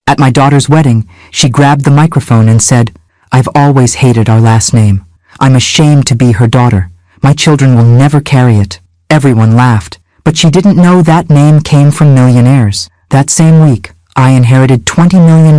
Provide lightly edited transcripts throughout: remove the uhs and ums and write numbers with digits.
At my daughter's wedding, she grabbed the microphone and said, "I've always hated our last name. I'm ashamed to be her daughter. My children will never carry it." Everyone laughed, but she didn't know that name came from millionaires. That same week, I inherited $20 million.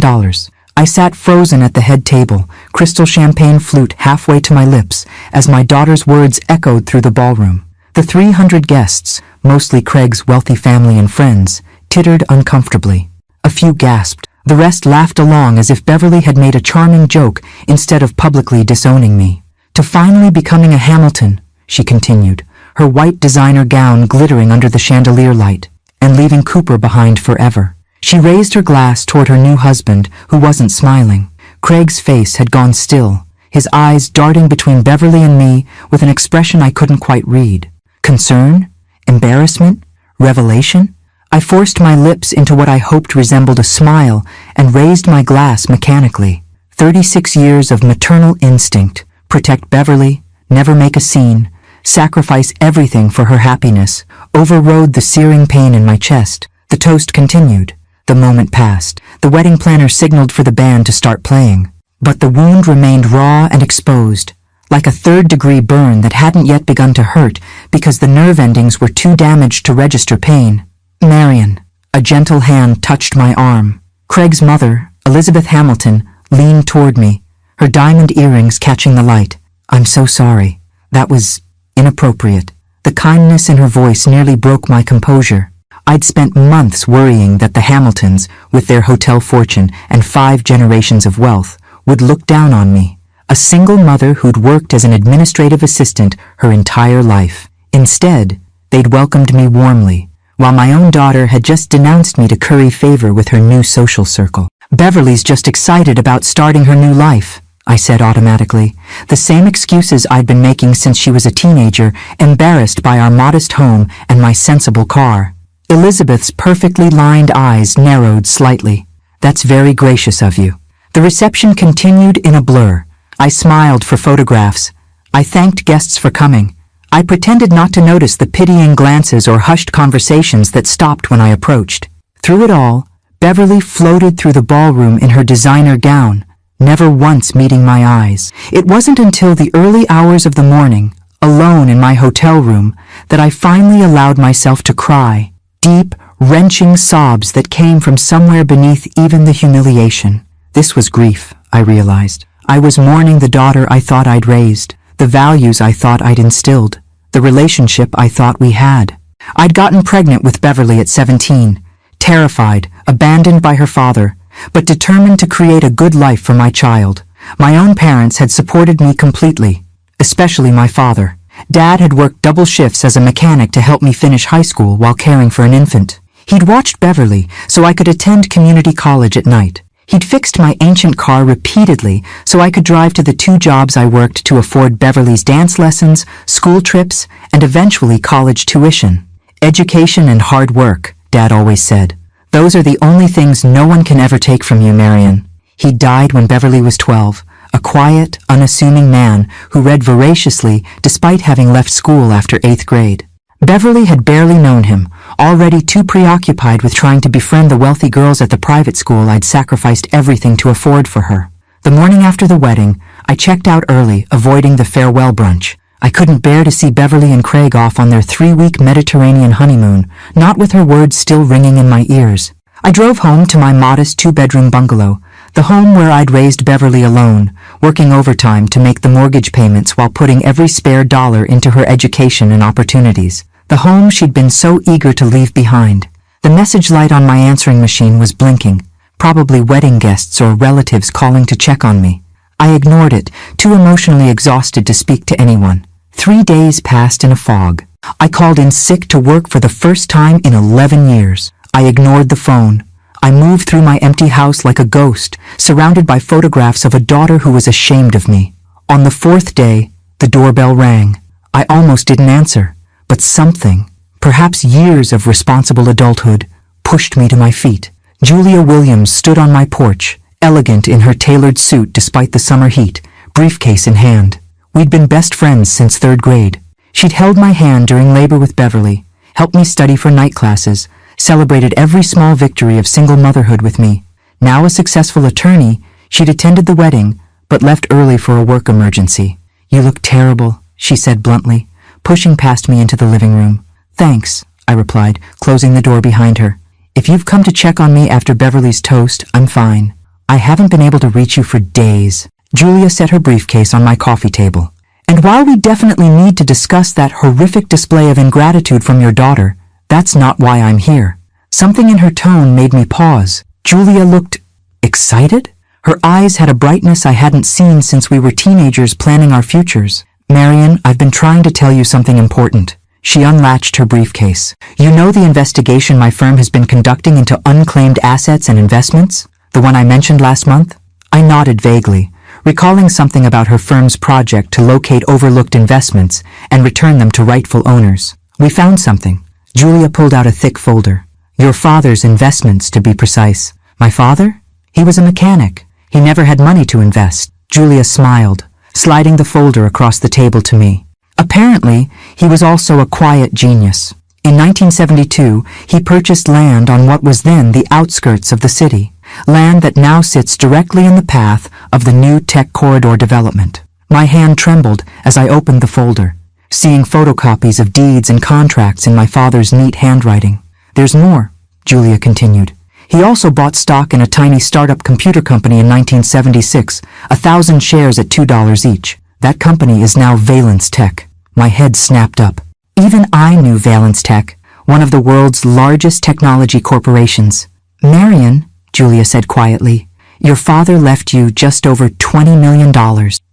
I sat frozen at the head table, crystal champagne flute halfway to my lips, as my daughter's words echoed through the ballroom. The 300 guests, mostly Craig's wealthy family and friends, tittered uncomfortably. A few gasped. The rest laughed along as if Beverly had made a charming joke instead of publicly disowning me. "To finally becoming a Hamilton," she continued, her white designer gown glittering under the chandelier light, "and leaving Cooper behind forever." She raised her glass toward her new husband, who wasn't smiling. Craig's face had gone still, his eyes darting between Beverly and me with an expression I couldn't quite read. Concern? Embarrassment? Revelation? I forced my lips into what I hoped resembled a smile and raised my glass mechanically. 36 years of maternal instinct. Protect Beverly, never make a scene, sacrifice everything for her happiness, overrode the searing pain in my chest. The toast continued. The moment passed. The wedding planner signaled for the band to start playing. But the wound remained raw and exposed, like a third-degree burn that hadn't yet begun to hurt because the nerve endings were too damaged to register pain. "Marion." A gentle hand touched my arm. Craig's mother, Elizabeth Hamilton, leaned toward me, her diamond earrings catching the light. "I'm so sorry. That was inappropriate." The kindness in her voice nearly broke my composure. I'd spent months worrying that the Hamiltons, with their hotel fortune and 5 generations of wealth, would look down on me, a single mother who'd worked as an administrative assistant her entire life. Instead, they'd welcomed me warmly, while my own daughter had just denounced me to curry favor with her new social circle. "Beverly's just excited about starting her new life," I said automatically, the same excuses I'd been making since she was a teenager, embarrassed by our modest home and my sensible car. Elizabeth's perfectly lined eyes narrowed slightly. "That's very gracious of you." The reception continued in a blur. I smiled for photographs. I thanked guests for coming. I pretended not to notice the pitying glances or hushed conversations that stopped when I approached. Through it all, Beverly floated through the ballroom in her designer gown, never once meeting my eyes. It wasn't until the early hours of the morning, alone in my hotel room, that I finally allowed myself to cry. Deep, wrenching sobs that came from somewhere beneath even the humiliation. This was grief, I realized. I was mourning the daughter I thought I'd raised, the values I thought I'd instilled, the relationship I thought we had. I'd gotten pregnant with Beverly at 17, terrified, abandoned by her father, but determined to create a good life for my child. My own parents had supported me completely, especially my father. Dad had worked double shifts as a mechanic to help me finish high school while caring for an infant. He'd watched Beverly so I could attend community college at night. He'd fixed my ancient car repeatedly so I could drive to the 2 jobs I worked to afford Beverly's dance lessons, school trips, and eventually college tuition. "Education and hard work," Dad always said. "Those are the only things no one can ever take from you, Marion." He died when Beverly was 12, a quiet, unassuming man who read voraciously despite having left school after 8th grade. Beverly had barely known him, already too preoccupied with trying to befriend the wealthy girls at the private school I'd sacrificed everything to afford for her. The morning after the wedding, I checked out early, avoiding the farewell brunch. I couldn't bear to see Beverly and Craig off on their 3-week Mediterranean honeymoon, not with her words still ringing in my ears. I drove home to my modest 2-bedroom bungalow, the home where I'd raised Beverly alone, working overtime to make the mortgage payments while putting every spare dollar into her education and opportunities. The home she'd been so eager to leave behind. The message light on my answering machine was blinking, probably wedding guests or relatives calling to check on me. I ignored it, too emotionally exhausted to speak to anyone. 3 days passed in a fog. I called in sick to work for the first time in 11 years. I ignored the phone. I moved through my empty house like a ghost, surrounded by photographs of a daughter who was ashamed of me. On the 4th day, the doorbell rang. I almost didn't answer, but something, perhaps years of responsible adulthood, pushed me to my feet. Julia Williams stood on my porch, elegant in her tailored suit despite the summer heat, briefcase in hand. We'd been best friends since 3rd grade. She'd held my hand during labor with Beverly, helped me study for night classes, celebrated every small victory of single motherhood with me, Now a successful attorney, she'd attended the wedding, but left early for a work emergency. "You look terrible," she said bluntly, pushing past me into the living room. "Thanks," I replied, closing the door behind her. "If you've come to check on me after Beverly's toast, I'm fine. I haven't been able to reach you for days." Julia set her briefcase on my coffee table. "And while we definitely need to discuss that horrific display of ingratitude from your daughter, that's not why I'm here." Something in her tone made me pause. Julia looked excited. Her eyes had a brightness I hadn't seen since we were teenagers planning our futures. "Marian, I've been trying to tell you something important." She unlatched her briefcase. "You know the investigation my firm has been conducting into unclaimed assets and investments? The one I mentioned last month?" I nodded vaguely, recalling something about her firm's project to locate overlooked investments and return them to rightful owners. "We found something." Julia pulled out a thick folder. "Your father's investments, to be precise." "My father? He was a mechanic. He never had money to invest." Julia smiled, sliding the folder across the table to me. "Apparently, he was also a quiet genius. In 1972, he purchased land on what was then the outskirts of the city, land that now sits directly in the path of the new tech corridor development." My hand trembled as I opened the folder, seeing photocopies of deeds and contracts in my father's neat handwriting. "There's more," Julia continued. "He also bought stock in a tiny startup computer company in 1976, 1,000 shares at $2 each. That company is now Valence Tech." My head snapped up. Even I knew Valence Tech, one of the world's largest technology corporations. "Marian," Julia said quietly, "your father left you just over $20 million.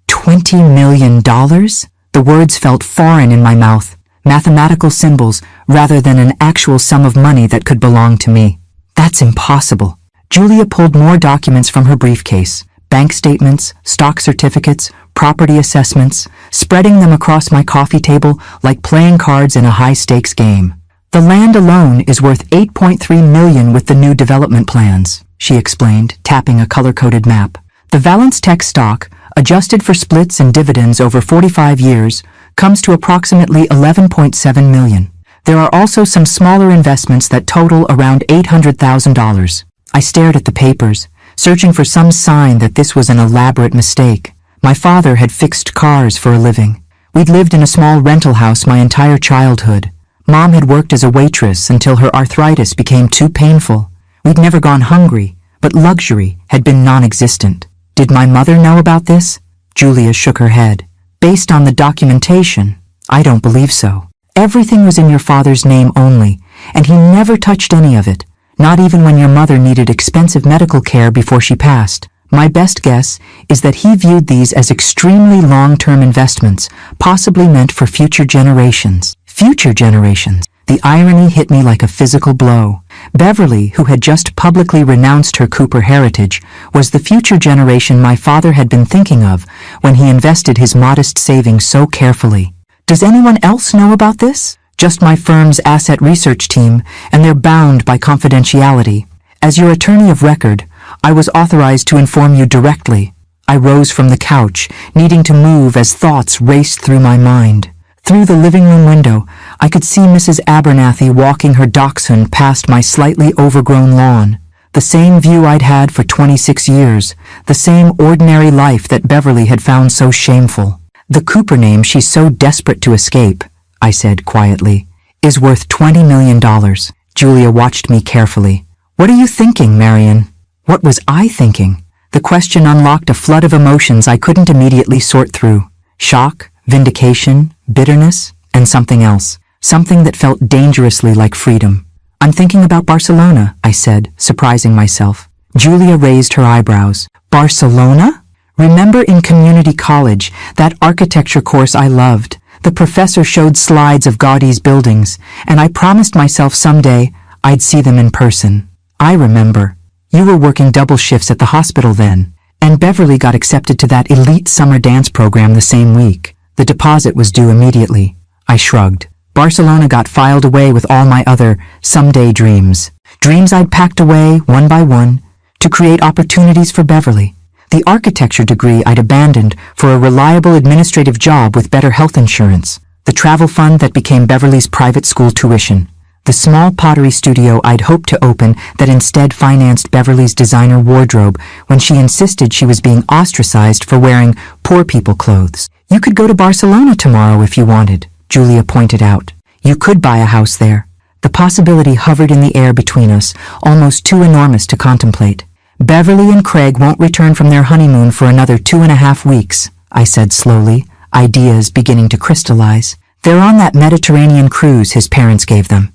$20 million? The words felt foreign in my mouth, mathematical symbols rather than an actual sum of money that could belong to me. "That's impossible." Julia pulled more documents from her briefcase, bank statements, stock certificates, property assessments, spreading them across my coffee table like playing cards in a high-stakes game. "The land alone is worth $8.3 million with the new development plans," she explained, tapping a color-coded map. "The Valence Tech stock, adjusted for splits and dividends over 45 years, comes to approximately $11.7 million. There are also some smaller investments that total around $800,000. I stared at the papers, searching for some sign that this was an elaborate mistake. My father had fixed cars for a living. We'd lived in a small rental house my entire childhood. Mom had worked as a waitress until her arthritis became too painful. We'd never gone hungry, but luxury had been non-existent. Did my mother know about this? Julia shook her head. Based on the documentation, I don't believe so. Everything was in your father's name only, and he never touched any of it, not even when your mother needed expensive medical care before she passed. My best guess is that he viewed these as extremely long-term investments, possibly meant for future generations. Future generations. The irony hit me like a physical blow. Beverly, who had just publicly renounced her Cooper heritage, was the future generation my father had been thinking of when he invested his modest savings so carefully. Does anyone else know about this? Just my firm's asset research team, and they're bound by confidentiality. As your attorney of record, I was authorized to inform you directly. I rose from the couch, needing to move as thoughts raced through my mind. Through the living room window, I could see Mrs. Abernathy walking her dachshund past my slightly overgrown lawn. The same view I'd had for 26 years, the same ordinary life that Beverly had found so shameful. "The Cooper name she's so desperate to escape," I said quietly, "is worth $20 million. Julia watched me carefully. "What are you thinking, Marian?" What was I thinking? The question unlocked a flood of emotions I couldn't immediately sort through. Shock, vindication, bitterness, and something else. Something that felt dangerously like freedom. "I'm thinking about Barcelona," I said, surprising myself. Julia raised her eyebrows. "Barcelona? Remember in community college, that architecture course I loved? The professor showed slides of Gaudi's buildings, and I promised myself someday I'd see them in person. I remember. You were working double shifts at the hospital then, and Beverly got accepted to that elite summer dance program the same week. The deposit was due immediately." I shrugged. Barcelona got filed away with all my other someday dreams. Dreams I'd packed away, one by one, to create opportunities for Beverly. The architecture degree I'd abandoned for a reliable administrative job with better health insurance. The travel fund that became Beverly's private school tuition. The small pottery studio I'd hoped to open that instead financed Beverly's designer wardrobe when she insisted she was being ostracized for wearing poor people clothes. You could go to Barcelona tomorrow if you wanted, Julia pointed out. You could buy a house there. The possibility hovered in the air between us, almost too enormous to contemplate. Beverly and Craig won't return from their honeymoon for another 2.5 weeks, I said slowly, ideas beginning to crystallize. They're on that Mediterranean cruise his parents gave them.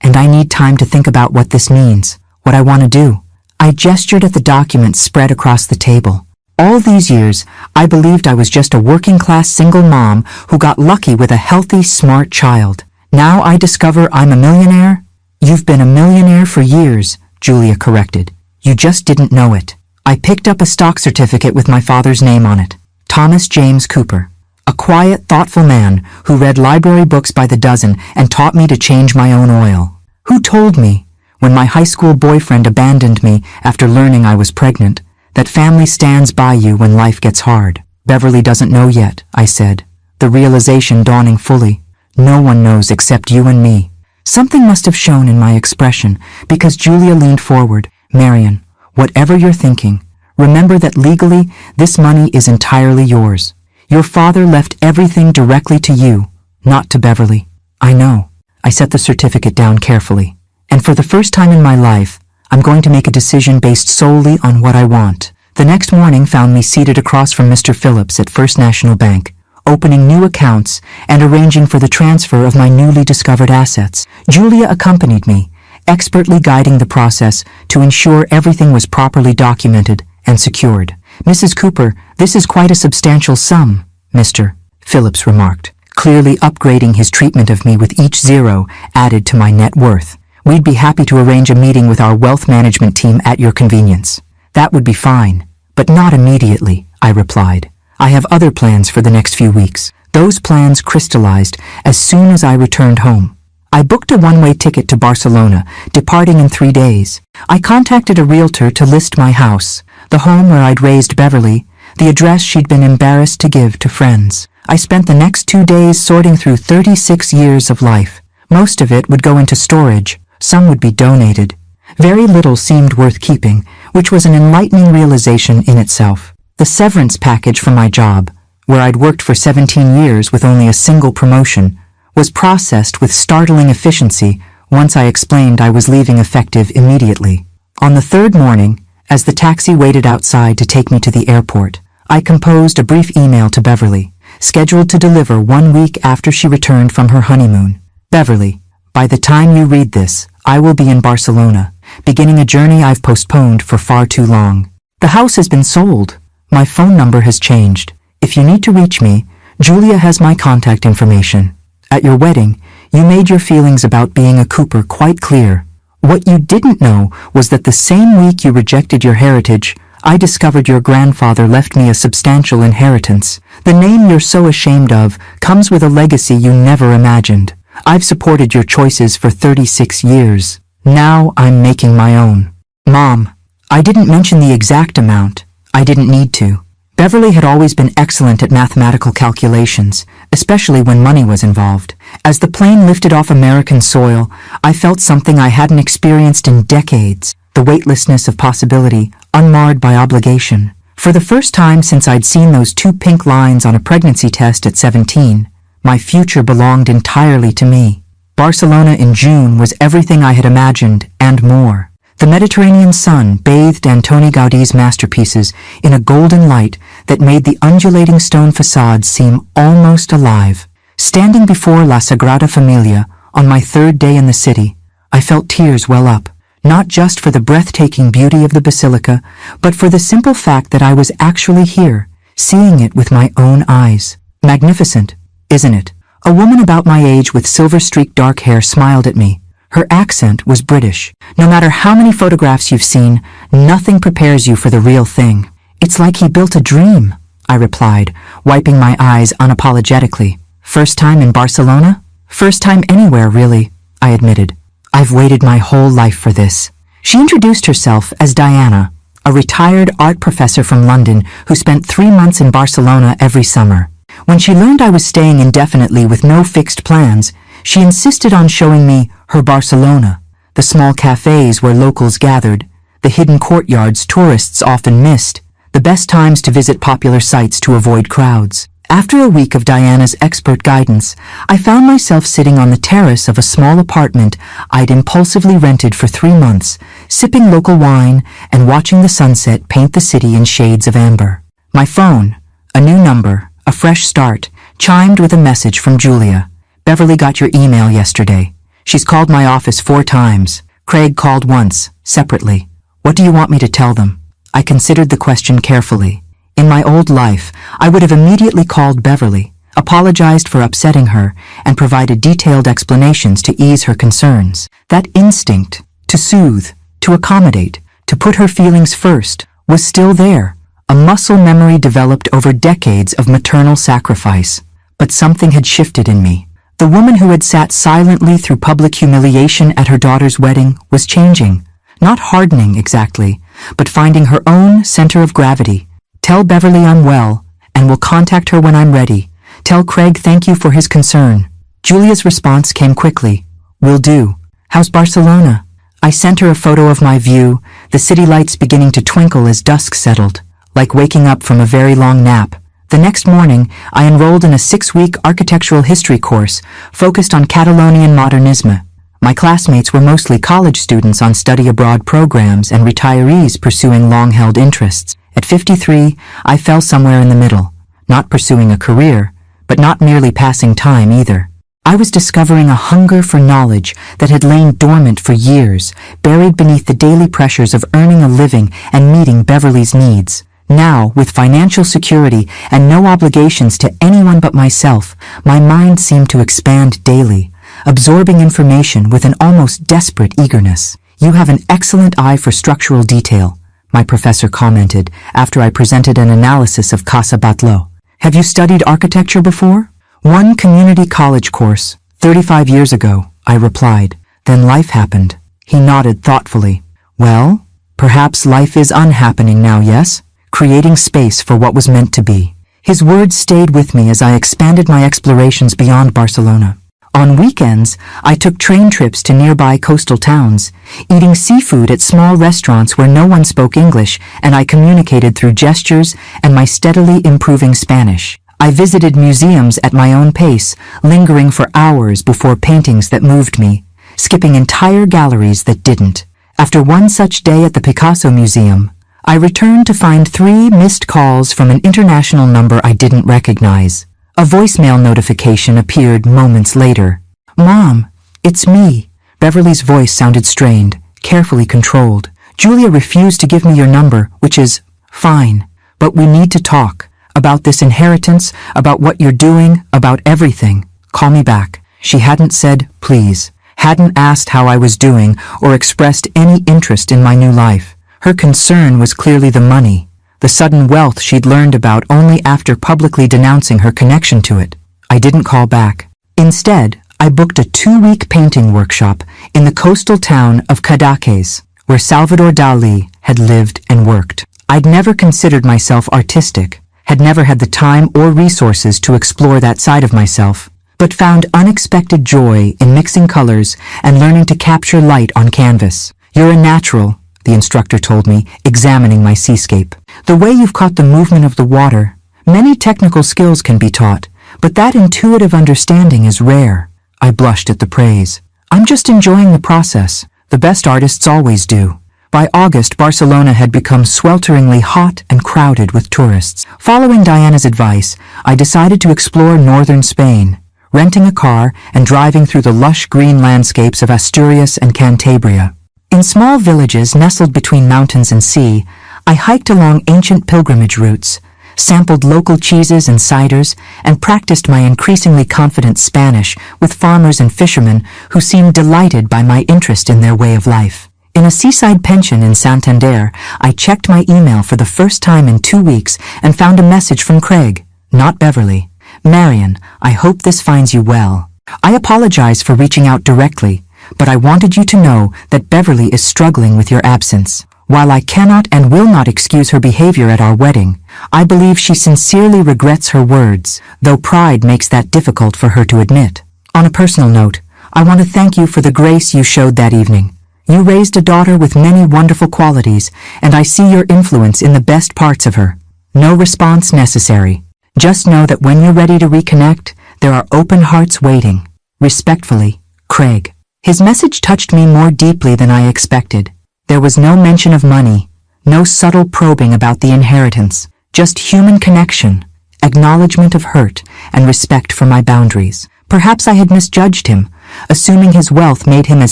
And I need time to think about what this means, what I want to do. I gestured at the documents spread across the table. All these years, I believed I was just a working-class single mom who got lucky with a healthy, smart child. Now I discover I'm a millionaire? You've been a millionaire for years, Julia corrected. You just didn't know it. I picked up a stock certificate with my father's name on it. Thomas James Cooper. A quiet, thoughtful man who read library books by the dozen and taught me to change my own oil. Who told me, when my high school boyfriend abandoned me after learning I was pregnant, that family stands by you when life gets hard? Beverly doesn't know yet, I said, the realization dawning fully. No one knows except you and me. Something must have shown in my expression because Julia leaned forward. Marion, whatever you're thinking, remember that legally this money is entirely yours. Your father left everything directly to you, not to Beverly. I know. I set the certificate down carefully. And for the first time in my life, I'm going to make a decision based solely on what I want. The next morning found me seated across from Mr. Phillips at First National Bank, opening new accounts and arranging for the transfer of my newly discovered assets. Julia accompanied me, expertly guiding the process to ensure everything was properly documented and secured. Mrs. Cooper, this is quite a substantial sum, Mr. Phillips remarked, clearly upgrading his treatment of me with each zero added to my net worth. We'd be happy to arrange a meeting with our wealth management team at your convenience. That would be fine, but not immediately, I replied. I have other plans for the next few weeks. Those plans crystallized as soon as I returned home. I booked a one-way ticket to Barcelona, departing in 3 days. I contacted a realtor to list my house, the home where I'd raised Beverly, the address she'd been embarrassed to give to friends. I spent the next 2 days sorting through 36 years of life. Most of it would go into storage, some would be donated. Very little seemed worth keeping, which was an enlightening realization in itself. The severance package from my job, where I'd worked for 17 years with only a single promotion, was processed with startling efficiency once I explained I was leaving effective immediately. On the third morning, as the taxi waited outside to take me to the airport, I composed a brief email to Beverly, scheduled to deliver 1 week after she returned from her honeymoon. Beverly, by the time you read this, I will be in Barcelona, beginning a journey I've postponed for far too long. The house has been sold. My phone number has changed. If you need to reach me, Julia has my contact information. At your wedding, you made your feelings about being a Cooper quite clear. What you didn't know was that the same week you rejected your heritage, I discovered your grandfather left me a substantial inheritance. The name you're so ashamed of comes with a legacy you never imagined. I've supported your choices for 36 years. Now I'm making my own. Mom, I didn't mention the exact amount. I didn't need to. Beverly had always been excellent at mathematical calculations, especially when money was involved. As the plane lifted off American soil, I felt something I hadn't experienced in decades, the weightlessness of possibility, unmarred by obligation. For the first time since I'd seen those 2 pink lines on a pregnancy test at 17, my future belonged entirely to me. Barcelona in June was everything I had imagined and more. The Mediterranean sun bathed Antoni Gaudi's masterpieces in a golden light that made the undulating stone facades seem almost alive. Standing before La Sagrada Familia on my 3rd day in the city, I felt tears well up, not just for the breathtaking beauty of the basilica, but for the simple fact that I was actually here, seeing it with my own eyes. Magnificent, isn't it? A woman about my age with silver-streaked dark hair smiled at me. Her accent was British. No matter how many photographs you've seen, nothing prepares you for the real thing. It's like he built a dream, I replied, wiping my eyes unapologetically. First time in Barcelona? First time anywhere, really, I admitted. I've waited my whole life for this. She introduced herself as Diana, a retired art professor from London who spent 3 months in Barcelona every summer. When she learned I was staying indefinitely with no fixed plans, She insisted on showing me her Barcelona, the small cafes where locals gathered, the hidden courtyards tourists often missed, the best times to visit popular sites to avoid crowds. After a week of Diana's expert guidance, I found myself sitting on the terrace of a small apartment I'd impulsively rented for 3 months, sipping local wine and watching the sunset paint the city in shades of amber. My phone, a new number, a fresh start, chimed with a message from Julia. Beverly got your email yesterday. She's called my office 4 times. Craig called once, separately. What do you want me to tell them? I considered the question carefully. In my old life, I would have immediately called Beverly, apologized for upsetting her, and provided detailed explanations to ease her concerns. That instinct, to soothe, to accommodate, to put her feelings first, was still there, a muscle memory developed over decades of maternal sacrifice. But something had shifted in me. The woman who had sat silently through public humiliation at her daughter's wedding was changing, not hardening exactly, but finding her own center of gravity. Tell Beverly I'm well, and will contact her when I'm ready. Tell Craig thank you for his concern. Julia's response came quickly. Will do. How's Barcelona? I sent her a photo of my view, the city lights beginning to twinkle as dusk settled, like waking up from a very long nap. The next morning, I enrolled in a 6-week architectural history course focused on Catalonian modernisme. My classmates were mostly college students on study abroad programs and retirees pursuing long-held interests. At 53, I fell somewhere in the middle, not pursuing a career, but not merely passing time either. I was discovering a hunger for knowledge that had lain dormant for years, buried beneath the daily pressures of earning a living and meeting Beverly's needs. Now, with financial security and no obligations to anyone but myself, my mind seemed to expand daily, absorbing information with an almost desperate eagerness. You have an excellent eye for structural detail, my professor commented after I presented an analysis of Casa Batlló. Have you studied architecture before? One community college course, 35 years ago, I replied. Then life happened. He nodded thoughtfully. Well, perhaps life is unhappening now, yes? Creating space for what was meant to be. His words stayed with me as I expanded my explorations beyond Barcelona. On weekends, I took train trips to nearby coastal towns, eating seafood at small restaurants where no one spoke English and I communicated through gestures and my steadily improving Spanish. I visited museums at my own pace, lingering for hours before paintings that moved me, skipping entire galleries that didn't. After one such day at the Picasso Museum, I returned to find 3 missed calls from an international number I didn't recognize. A voicemail notification appeared moments later. Mom, it's me. Beverly's voice sounded strained, carefully controlled. Julia refused to give me your number, which is fine, but we need to talk. About this inheritance, about what you're doing, about everything. Call me back. She hadn't said, please, hadn't asked how I was doing or expressed any interest in my new life. Her concern was clearly the money. The sudden wealth she'd learned about only after publicly denouncing her connection to it. I didn't call back. Instead, I booked a 2-week painting workshop in the coastal town of Cadaqués, where Salvador Dalí had lived and worked. I'd never considered myself artistic, had never had the time or resources to explore that side of myself, but found unexpected joy in mixing colors and learning to capture light on canvas. You're a natural, the instructor told me, examining my seascape. The way you've caught the movement of the water, many technical skills can be taught, but that intuitive understanding is rare. I blushed at the praise. I'm just enjoying the process. The best artists always do. By August, Barcelona had become swelteringly hot and crowded with tourists. Following Diana's advice, I decided to explore northern Spain, renting a car and driving through the lush green landscapes of Asturias and Cantabria. In small villages nestled between mountains and sea, I hiked along ancient pilgrimage routes, sampled local cheeses and ciders, and practiced my increasingly confident Spanish with farmers and fishermen who seemed delighted by my interest in their way of life. In a seaside pension in Santander, I checked my email for the first time in 2 weeks and found a message from Craig, not Beverly. Marion, I hope this finds you well. I apologize for reaching out directly, but I wanted you to know that Beverly is struggling with your absence. While I cannot and will not excuse her behavior at our wedding, I believe she sincerely regrets her words, though pride makes that difficult for her to admit. On a personal note, I want to thank you for the grace you showed that evening. You raised a daughter with many wonderful qualities, and I see your influence in the best parts of her. No response necessary. Just know that when you're ready to reconnect, there are open hearts waiting. Respectfully, Craig. His message touched me more deeply than I expected. There was no mention of money, no subtle probing about the inheritance, just human connection, acknowledgement of hurt, and respect for my boundaries. Perhaps I had misjudged him, assuming his wealth made him as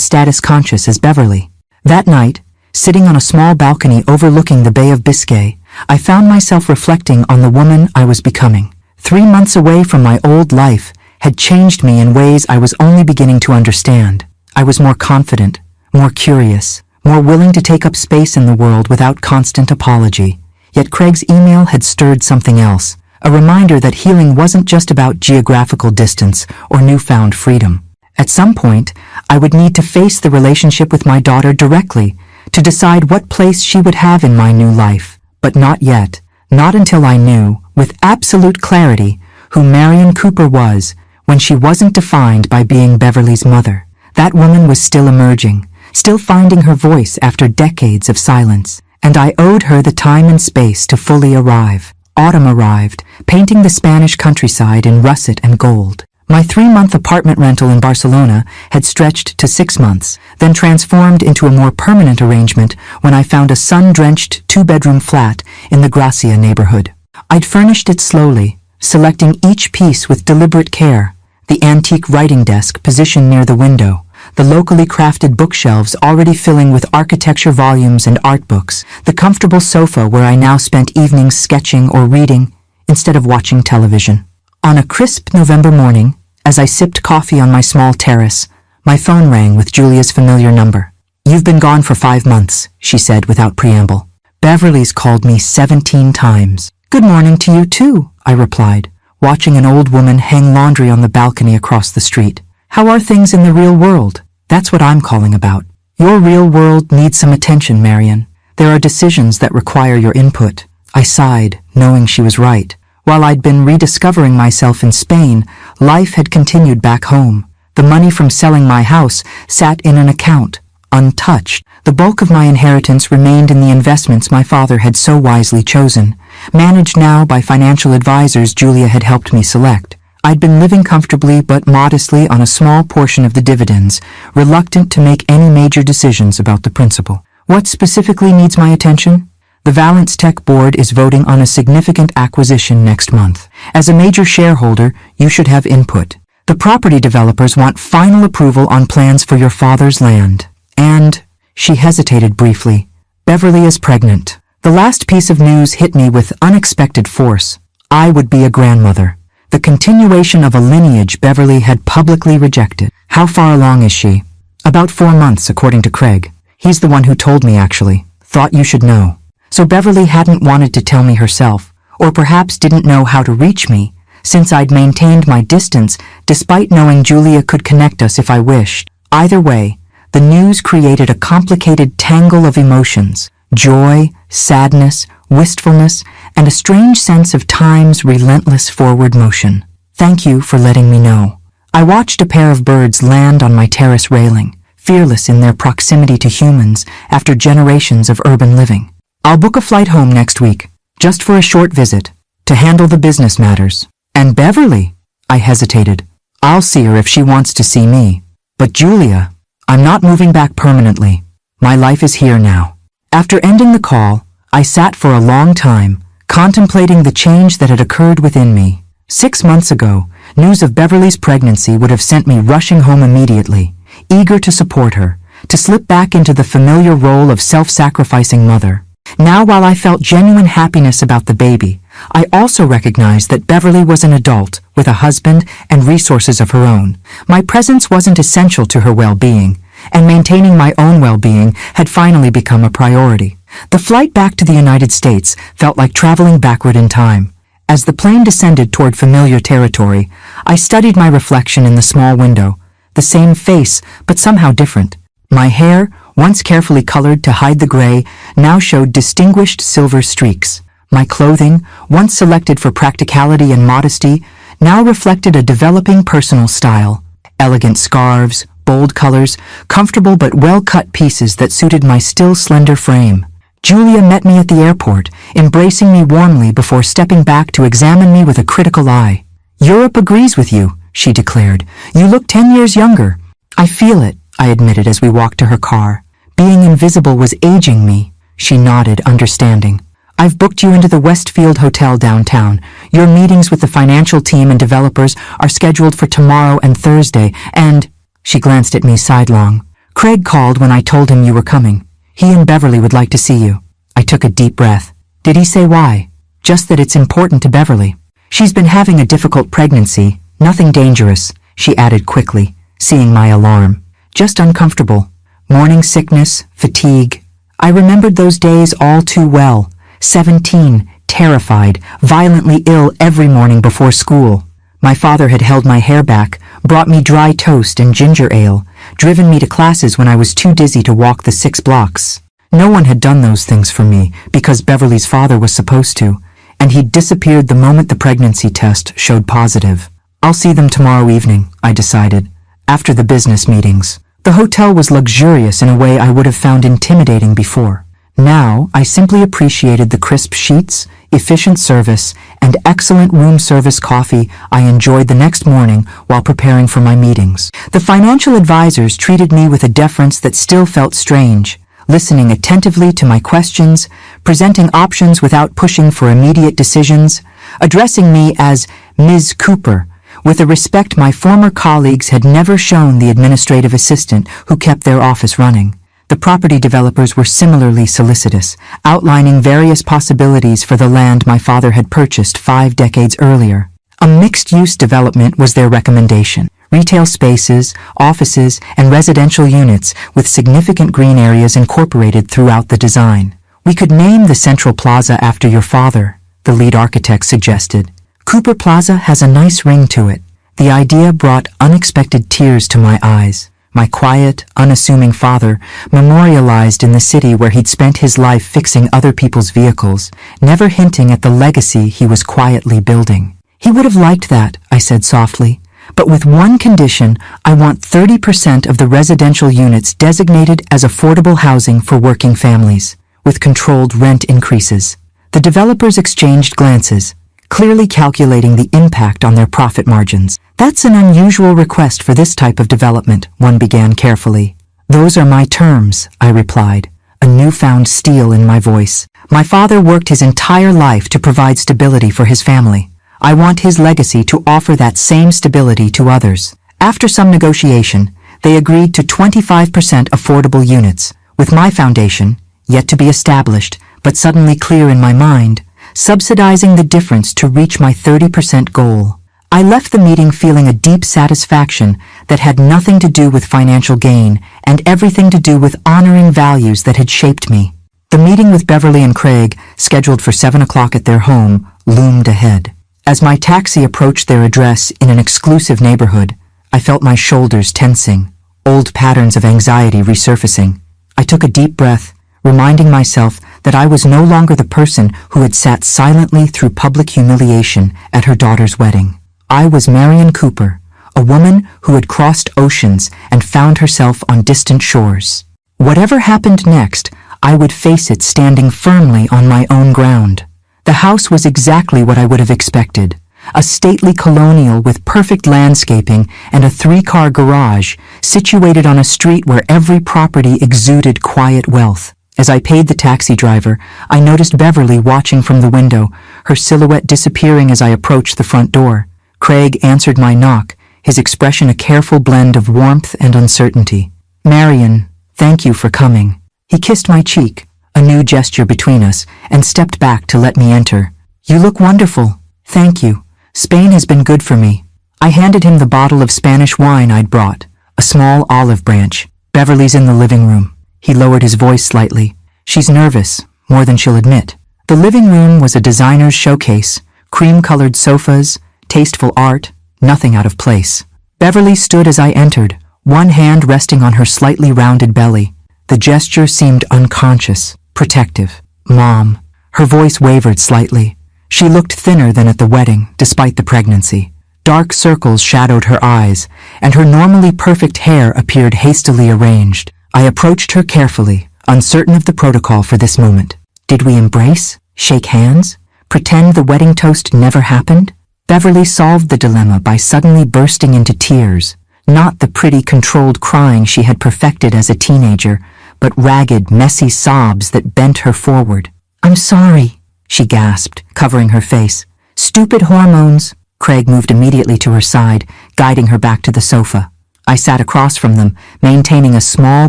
status-conscious as Beverly. That night, sitting on a small balcony overlooking the Bay of Biscay, I found myself reflecting on the woman I was becoming. 3 months away from my old life had changed me in ways I was only beginning to understand. I was more confident, more curious, more willing to take up space in the world without constant apology. Yet Craig's email had stirred something else, a reminder that healing wasn't just about geographical distance or newfound freedom. At some point, I would need to face the relationship with my daughter directly, to decide what place she would have in my new life. But not yet, not until I knew, with absolute clarity, who Marion Cooper was, when she wasn't defined by being Beverly's mother. That woman was still emerging, still finding her voice after decades of silence, and I owed her the time and space to fully arrive. Autumn arrived, painting the Spanish countryside in russet and gold. My 3-month apartment rental in Barcelona had stretched to 6 months, then transformed into a more permanent arrangement when I found a sun-drenched 2-bedroom flat in the Gracia neighborhood. I'd furnished it slowly, selecting each piece with deliberate care, the antique writing desk positioned near the window, the locally crafted bookshelves already filling with architecture volumes and art books, the comfortable sofa where I now spent evenings sketching or reading instead of watching television. On a crisp November morning, as I sipped coffee on my small terrace, my phone rang with Julia's familiar number. "You've been gone for 5 months," she said without preamble. "Beverly's called me 17 times. "Good morning to you too," I replied, watching an old woman hang laundry on the balcony across the street. "How are things in the real world? That's what I'm calling about." "Your real world needs some attention, Marion. There are decisions that require your input." I sighed, knowing she was right. While I'd been rediscovering myself in Spain, life had continued back home. The money from selling my house sat in an account, untouched. The bulk of my inheritance remained in the investments my father had so wisely chosen, managed now by financial advisors Julia had helped me select. I'd been living comfortably but modestly on a small portion of the dividends, reluctant to make any major decisions about the principal. What specifically needs my attention? The Valence Tech board is voting on a significant acquisition next month. As a major shareholder, you should have input. The property developers want final approval on plans for your father's land. And, she hesitated briefly, Beverly is pregnant. The last piece of news hit me with unexpected force. I would be a grandmother. The continuation of a lineage Beverly had publicly rejected. How far along is she? About 4 months, according to Craig. He's the one who told me, actually. Thought you should know. So Beverly hadn't wanted to tell me herself, or perhaps didn't know how to reach me, since I'd maintained my distance despite knowing Julia could connect us if I wished. Either way, the news created a complicated tangle of emotions, joy, sadness, wistfulness, and a strange sense of time's relentless forward motion. Thank you for letting me know. I watched a pair of birds land on my terrace railing, fearless in their proximity to humans after generations of urban living. I'll book a flight home next week, just for a short visit, to handle the business matters. And Beverly? I hesitated. I'll see her if she wants to see me. But Julia, I'm not moving back permanently. My life is here now. After ending the call, I sat for a long time, contemplating the change that had occurred within me. 6 months ago, news of Beverly's pregnancy would have sent me rushing home immediately, eager to support her, to slip back into the familiar role of self-sacrificing mother. Now, while I felt genuine happiness about the baby, I also recognized that Beverly was an adult with a husband and resources of her own. My presence wasn't essential to her well-being, and maintaining my own well-being had finally become a priority. The flight back to the United States felt like traveling backward in time. As the plane descended toward familiar territory, I studied my reflection in the small window, the same face, but somehow different. My hair, once carefully colored to hide the gray, now showed distinguished silver streaks. My clothing, once selected for practicality and modesty, now reflected a developing personal style. Elegant scarves, bold colors, comfortable but well-cut pieces that suited my still slender frame. Julia met me at the airport, embracing me warmly before stepping back to examine me with a critical eye. "Europe agrees with you," she declared. "You look 10 years younger." "I feel it," I admitted as we walked to her car. "Being invisible was aging me." She nodded, understanding. "I've booked you into the Westfield Hotel downtown. Your meetings with the financial team and developers are scheduled for tomorrow and Thursday, and—" She glanced at me sidelong. "Craig called when I told him you were coming. He and Beverly would like to see you." I took a deep breath. "Did he say why?" "Just that it's important to Beverly. She's been having a difficult pregnancy, nothing dangerous," she added quickly, seeing my alarm. "Just uncomfortable. Morning sickness, fatigue." I remembered those days all too well. 17, terrified, violently ill every morning before school. My father had held my hair back, brought me dry toast and ginger ale, driven me to classes when I was too dizzy to walk the 6 blocks. No one had done those things for me because Beverly's father was supposed to, and he'd disappeared the moment the pregnancy test showed positive. "I'll see them tomorrow evening," I decided, after the business meetings. The hotel was luxurious in a way I would have found intimidating before. Now, I simply appreciated the crisp sheets, efficient service, and excellent room service coffee I enjoyed the next morning while preparing for my meetings. The financial advisors treated me with a deference that still felt strange, listening attentively to my questions, presenting options without pushing for immediate decisions, addressing me as Ms. Cooper, with a respect my former colleagues had never shown the administrative assistant who kept their office running. The property developers were similarly solicitous, outlining various possibilities for the land my father had purchased 5 decades earlier. A mixed-use development was their recommendation. Retail spaces, offices, and residential units with significant green areas incorporated throughout the design. "We could name the Central Plaza after your father," the lead architect suggested. "Cooper Plaza has a nice ring to it." The idea brought unexpected tears to my eyes. My quiet, unassuming father, memorialized in the city where he'd spent his life fixing other people's vehicles, never hinting at the legacy he was quietly building. "He would have liked that," I said softly. "But with one condition, I want 30% of the residential units designated as affordable housing for working families, with controlled rent increases." The developers exchanged glances, clearly calculating the impact on their profit margins. "That's an unusual request for this type of development," one began carefully. "Those are my terms," I replied, a newfound steel in my voice. "My father worked his entire life to provide stability for his family. I want his legacy to offer that same stability to others." After some negotiation, they agreed to 25% affordable units, with my foundation, yet to be established, but suddenly clear in my mind, subsidizing the difference to reach my 30% goal. I left the meeting feeling a deep satisfaction that had nothing to do with financial gain and everything to do with honoring values that had shaped me. The meeting with Beverly and Craig, scheduled for 7 o'clock at their home, loomed ahead. As my taxi approached their address in an exclusive neighborhood, I felt my shoulders tensing, old patterns of anxiety resurfacing. I took a deep breath, reminding myself that I was no longer the person who had sat silently through public humiliation at her daughter's wedding. I was Marion Cooper, a woman who had crossed oceans and found herself on distant shores. Whatever happened next, I would face it standing firmly on my own ground. The house was exactly what I would have expected, a stately colonial with perfect landscaping and a 3-car garage situated on a street where every property exuded quiet wealth. As I paid the taxi driver, I noticed Beverly watching from the window, her silhouette disappearing as I approached the front door. Craig answered my knock, his expression a careful blend of warmth and uncertainty. "Marion, thank you for coming." He kissed my cheek, a new gesture between us, and stepped back to let me enter. "You look wonderful." "Thank you. Spain has been good for me." I handed him the bottle of Spanish wine I'd brought, a small olive branch. "Beverly's in the living room." He lowered his voice slightly. "She's nervous, more than she'll admit." The living room was a designer's showcase, cream-colored sofas, tasteful art, nothing out of place. Beverly stood as I entered, one hand resting on her slightly rounded belly. The gesture seemed unconscious, protective. "Mom." Her voice wavered slightly. She looked thinner than at the wedding, despite the pregnancy. Dark circles shadowed her eyes, and her normally perfect hair appeared hastily arranged. I approached her carefully, uncertain of the protocol for this moment. Did we embrace? Shake hands? Pretend the wedding toast never happened? Beverly solved the dilemma by suddenly bursting into tears, not the pretty, controlled crying she had perfected as a teenager, but ragged, messy sobs that bent her forward. "I'm sorry," she gasped, covering her face. "Stupid hormones." Craig moved immediately to her side, guiding her back to the sofa. I sat across from them, maintaining a small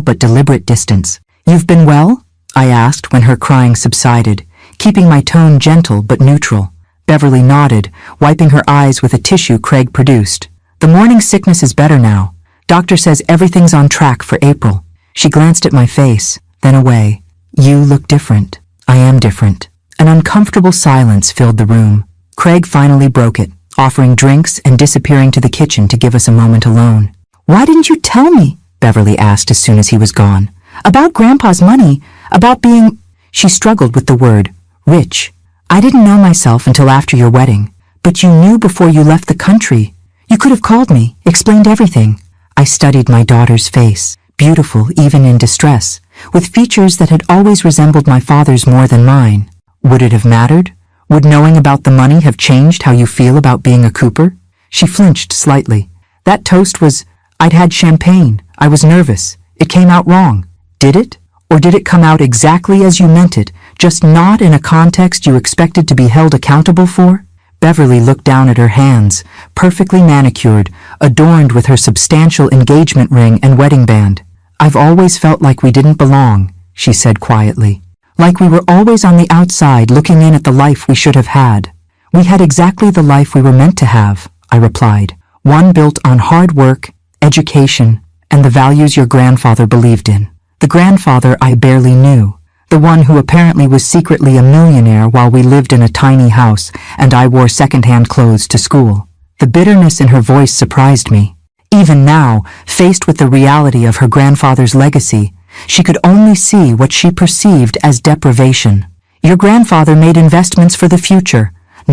but deliberate distance. "You've been well?" I asked when her crying subsided, keeping my tone gentle but neutral. Beverly nodded, wiping her eyes with a tissue Craig produced. "The morning sickness is better now. Doctor says everything's on track for April." She glanced at my face, then away. "You look different." "I am different." An uncomfortable silence filled the room. Craig finally broke it, offering drinks and disappearing to the kitchen to give us a moment alone. "Why didn't you tell me?" Beverly asked as soon as he was gone. "About Grandpa's money, about being—" She struggled with the word, "rich." "I didn't know myself until after your wedding, but you knew before you left the country. You could have called me, explained everything." I studied my daughter's face, beautiful even in distress, with features that had always resembled my father's more than mine. Would it have mattered? Would knowing about the money have changed how you feel about being a Cooper? She flinched slightly. "That toast was— I'd had champagne. I was nervous. It came out wrong. Did it? Or did it come out exactly as you meant it, just not in a context you expected to be held accountable for?" Beverly looked down at her hands, perfectly manicured, adorned with her substantial engagement ring and wedding band. "I've always felt like we didn't belong," she said quietly. "Like we were always on the outside looking in at the life we should have had." "We had exactly the life we were meant to have," I replied. "One built on hard work, education, and the values your grandfather believed in. The grandfather I barely knew, the one who apparently was secretly a millionaire while we lived in a tiny house and I wore second-hand clothes to school." The bitterness in her voice surprised me. Even now, faced with the reality of her grandfather's legacy, she could only see what she perceived as deprivation. "Your grandfather made investments for the future,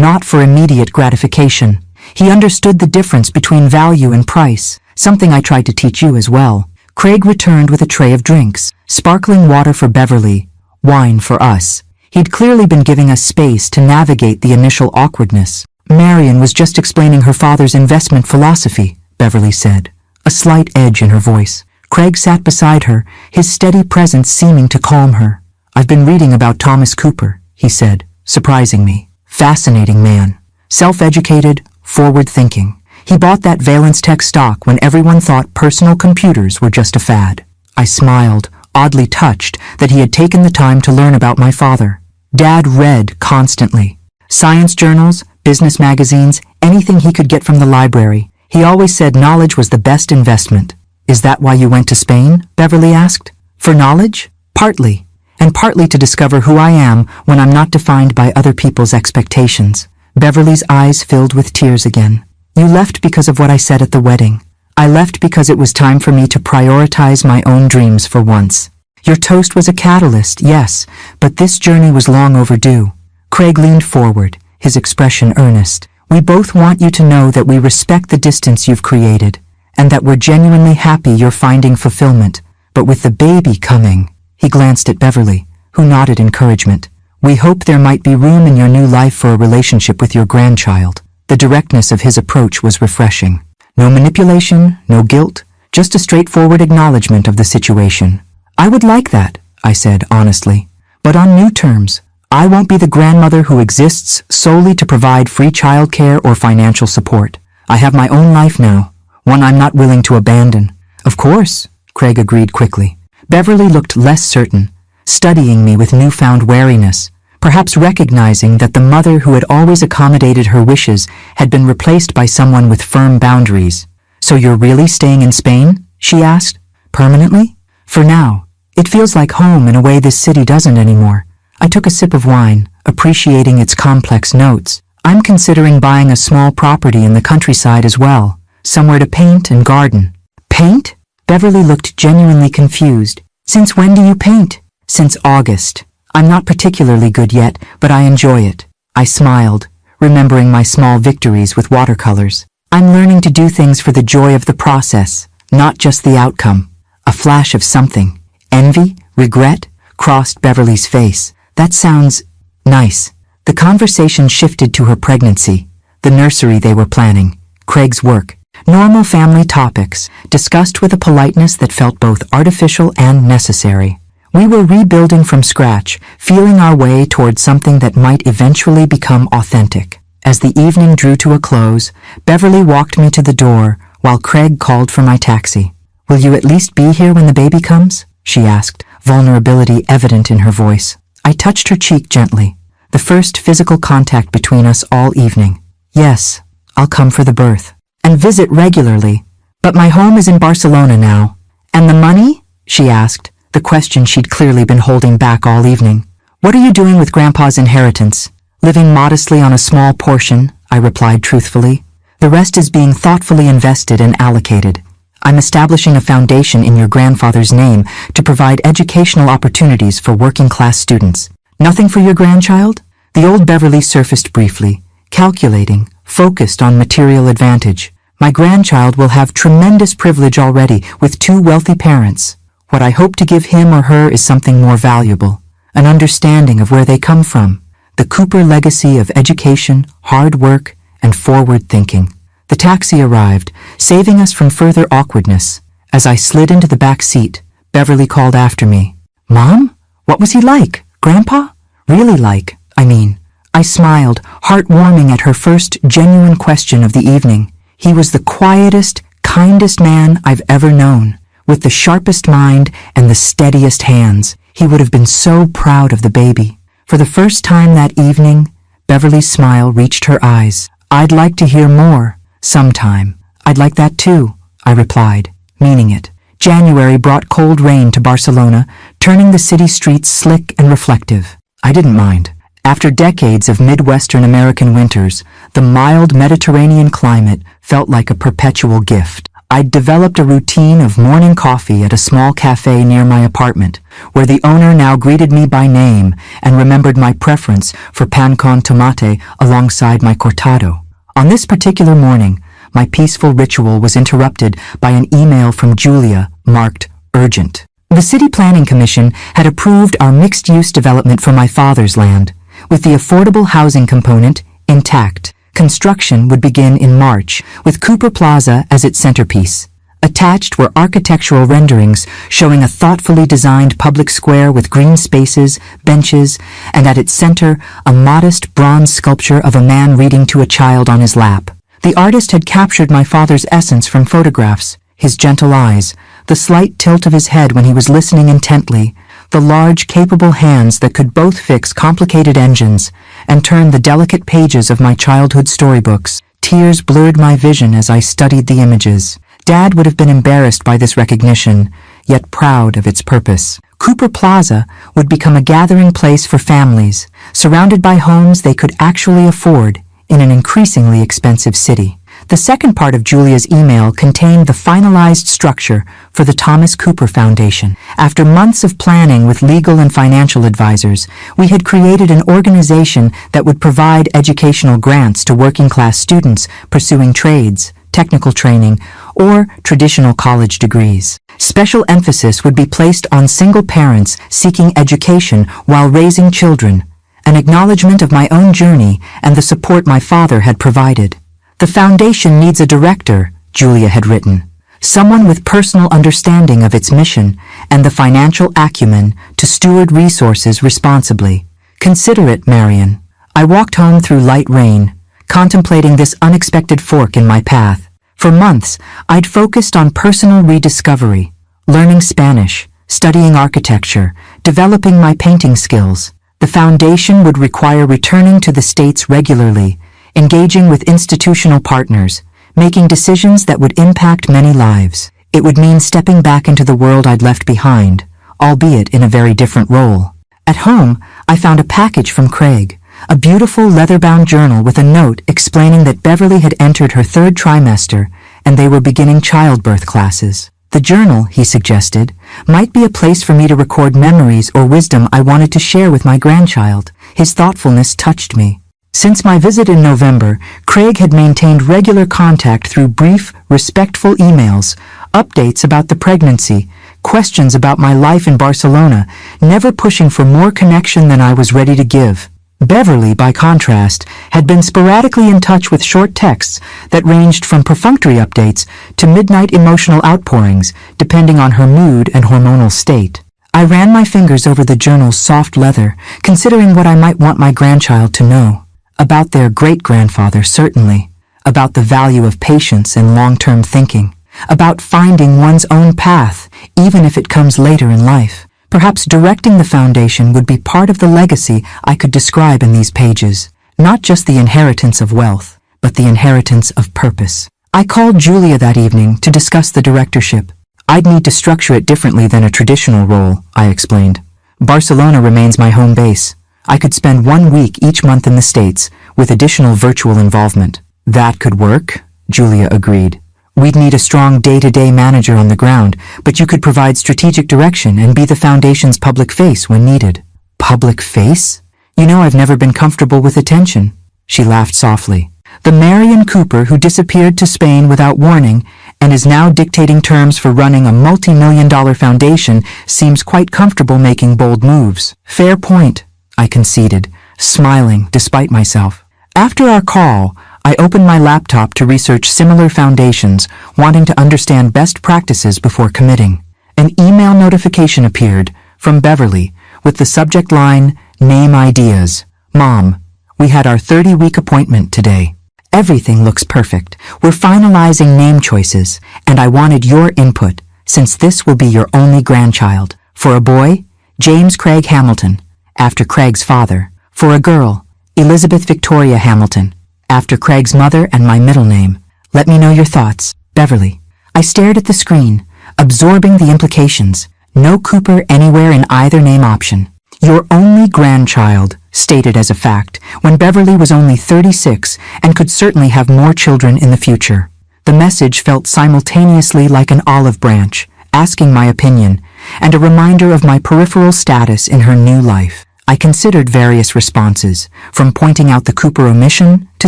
not for immediate gratification. He understood the difference between value and price, something I tried to teach you as well." Craig returned with a tray of drinks, sparkling water for Beverly, wine for us. He'd clearly been giving us space to navigate the initial awkwardness. "Marion was just explaining her father's investment philosophy," Beverly said, a slight edge in her voice. Craig sat beside her, his steady presence seeming to calm her. "I've been reading about Thomas Cooper," he said, surprising me. "Fascinating man. Self-educated, forward-thinking. He bought that Valence Tech stock when everyone thought personal computers were just a fad." I smiled, oddly touched that he had taken the time to learn about my father. Dad read constantly. Science journals, business magazines, anything he could get from the library. He always said knowledge was the best investment. "Is that why you went to Spain?" Beverly asked. "For knowledge? Partly. And partly to discover who I am when I'm not defined by other people's expectations." Beverly's eyes filled with tears again. "You left because of what I said at the wedding. I left because it was time for me to prioritize my own dreams for once. Your toast was a catalyst, yes, but this journey was long overdue." Craig leaned forward, his expression earnest. "We both want you to know that we respect the distance you've created, and that we're genuinely happy you're finding fulfillment. But with the baby coming," he glanced at Beverly, who nodded encouragement, "we hope there might be room in your new life for a relationship with your grandchild." The directness of his approach was refreshing. No manipulation, no guilt, just a straightforward acknowledgement of the situation. "I would like that," I said honestly, "but on new terms. I won't be the grandmother who exists solely to provide free childcare or financial support. I have my own life now, one I'm not willing to abandon." "Of course," Craig agreed quickly. Beverly looked less certain, studying me with newfound wariness, perhaps recognizing that the mother who had always accommodated her wishes had been replaced by someone with firm boundaries. "So you're really staying in Spain?" she asked. "Permanently?" "For now. It feels like home in a way this city doesn't anymore." I took a sip of wine, appreciating its complex notes. "I'm considering buying a small property in the countryside as well, somewhere to paint and garden." "Paint?" Beverly looked genuinely confused. "Since when do you paint?" "Since August. I'm not particularly good yet, but I enjoy it." I smiled, remembering my small victories with watercolors. I'm learning to do things for the joy of the process, not just the outcome. A flash of something. Envy? Regret? Crossed Beverly's face. That sounds nice. The conversation shifted to her pregnancy, the nursery they were planning, Craig's work. Normal family topics, discussed with a politeness that felt both artificial and necessary. We were rebuilding from scratch, feeling our way toward something that might eventually become authentic. As the evening drew to a close, Beverly walked me to the door while Craig called for my taxi. "Will you at least be here when the baby comes?" she asked, vulnerability evident in her voice. I touched her cheek gently, the first physical contact between us all evening. "Yes, I'll come for the birth. And visit regularly. But my home is in Barcelona now." "And the money?" she asked, the question she'd clearly been holding back all evening. "What are you doing with Grandpa's inheritance?" "Living modestly on a small portion," I replied truthfully. "The rest is being thoughtfully invested and allocated. I'm establishing a foundation in your grandfather's name to provide educational opportunities for working-class students." "Nothing for your grandchild?" The old Beverly surfaced briefly, calculating, focused on material advantage. "My grandchild will have tremendous privilege already with two wealthy parents. What I hope to give him or her is something more valuable, an understanding of where they come from, the Cooper legacy of education, hard work, and forward thinking." The taxi arrived, saving us from further awkwardness. As I slid into the back seat, Beverly called after me. "Mom? What was he like? Grandpa? Really like, I mean." I smiled, heart-warming at her first genuine question of the evening. He was the quietest, kindest man I've ever known. With the sharpest mind and the steadiest hands, he would have been so proud of the baby. For the first time that evening, Beverly's smile reached her eyes. "I'd like to hear more, sometime." "I'd like that too," I replied, meaning it. January brought cold rain to Barcelona, turning the city streets slick and reflective. I didn't mind. After decades of Midwestern American winters, the mild Mediterranean climate felt like a perpetual gift. I'd developed a routine of morning coffee at a small cafe near my apartment, where the owner now greeted me by name and remembered my preference for pan con tomate alongside my cortado. On this particular morning, my peaceful ritual was interrupted by an email from Julia marked urgent. The City Planning Commission had approved our mixed-use development for my father's land, with the affordable housing component intact. Construction would begin in March, with Cooper Plaza as its centerpiece. Attached were architectural renderings showing a thoughtfully designed public square with green spaces, benches, and at its center, a modest bronze sculpture of a man reading to a child on his lap. The artist had captured my father's essence from photographs, his gentle eyes, the slight tilt of his head when he was listening intently, the large, capable hands that could both fix complicated engines and turn the delicate pages of my childhood storybooks. Tears blurred my vision as I studied the images. Dad would have been embarrassed by this recognition, yet proud of its purpose. Cooper Plaza would become a gathering place for families, surrounded by homes they could actually afford in an increasingly expensive city. The second part of Julia's email contained the finalized structure for the Thomas Cooper Foundation. After months of planning with legal and financial advisors, we had created an organization that would provide educational grants to working-class students pursuing trades, technical training, or traditional college degrees. Special emphasis would be placed on single parents seeking education while raising children, an acknowledgement of my own journey and the support my father had provided. "The foundation needs a director," Julia had written, "someone with personal understanding of its mission and the financial acumen to steward resources responsibly. Consider it, Marion." I walked home through light rain, contemplating this unexpected fork in my path. For months, I'd focused on personal rediscovery, learning Spanish, studying architecture, developing my painting skills. The foundation would require returning to the States regularly, engaging with institutional partners, making decisions that would impact many lives. It would mean stepping back into the world I'd left behind, albeit in a very different role. At home, I found a package from Craig, a beautiful leather-bound journal with a note explaining that Beverly had entered her third trimester and they were beginning childbirth classes. The journal, he suggested, might be a place for me to record memories or wisdom I wanted to share with my grandchild. His thoughtfulness touched me. Since my visit in November, Craig had maintained regular contact through brief, respectful emails, updates about the pregnancy, questions about my life in Barcelona, never pushing for more connection than I was ready to give. Beverly, by contrast, had been sporadically in touch with short texts that ranged from perfunctory updates to midnight emotional outpourings, depending on her mood and hormonal state. I ran my fingers over the journal's soft leather, considering what I might want my grandchild to know. About their great-grandfather, certainly. About the value of patience and long-term thinking. About finding one's own path, even if it comes later in life. Perhaps directing the foundation would be part of the legacy I could describe in these pages. Not just the inheritance of wealth, but the inheritance of purpose. I called Julia that evening to discuss the directorship. I'd need to structure it differently than a traditional role, I explained. Barcelona remains my home base. I could spend 1 week each month in the States, with additional virtual involvement. That could work, Julia agreed. We'd need a strong day-to-day manager on the ground, but you could provide strategic direction and be the foundation's public face when needed. Public face? You know I've never been comfortable with attention. She laughed softly. The Marion Cooper who disappeared to Spain without warning and is now dictating terms for running a multi-million-dollar foundation seems quite comfortable making bold moves. Fair point, I conceded, smiling despite myself. After our call, I opened my laptop to research similar foundations, wanting to understand best practices before committing. An email notification appeared from Beverly with the subject line, Name Ideas. Mom, we had our 30-week appointment today. Everything looks perfect. We're finalizing name choices, and I wanted your input, since this will be your only grandchild. For a boy, James Craig Hamilton, after Craig's father. For a girl, Elizabeth Victoria Hamilton, after Craig's mother and my middle name. Let me know your thoughts. Beverly. I stared at the screen, absorbing the implications. No Cooper anywhere in either name option. Your only grandchild, stated as a fact, when Beverly was only 36 and could certainly have more children in the future. The message felt simultaneously like an olive branch, asking my opinion, and a reminder of my peripheral status in her new life. I considered various responses, from pointing out the Cooper omission to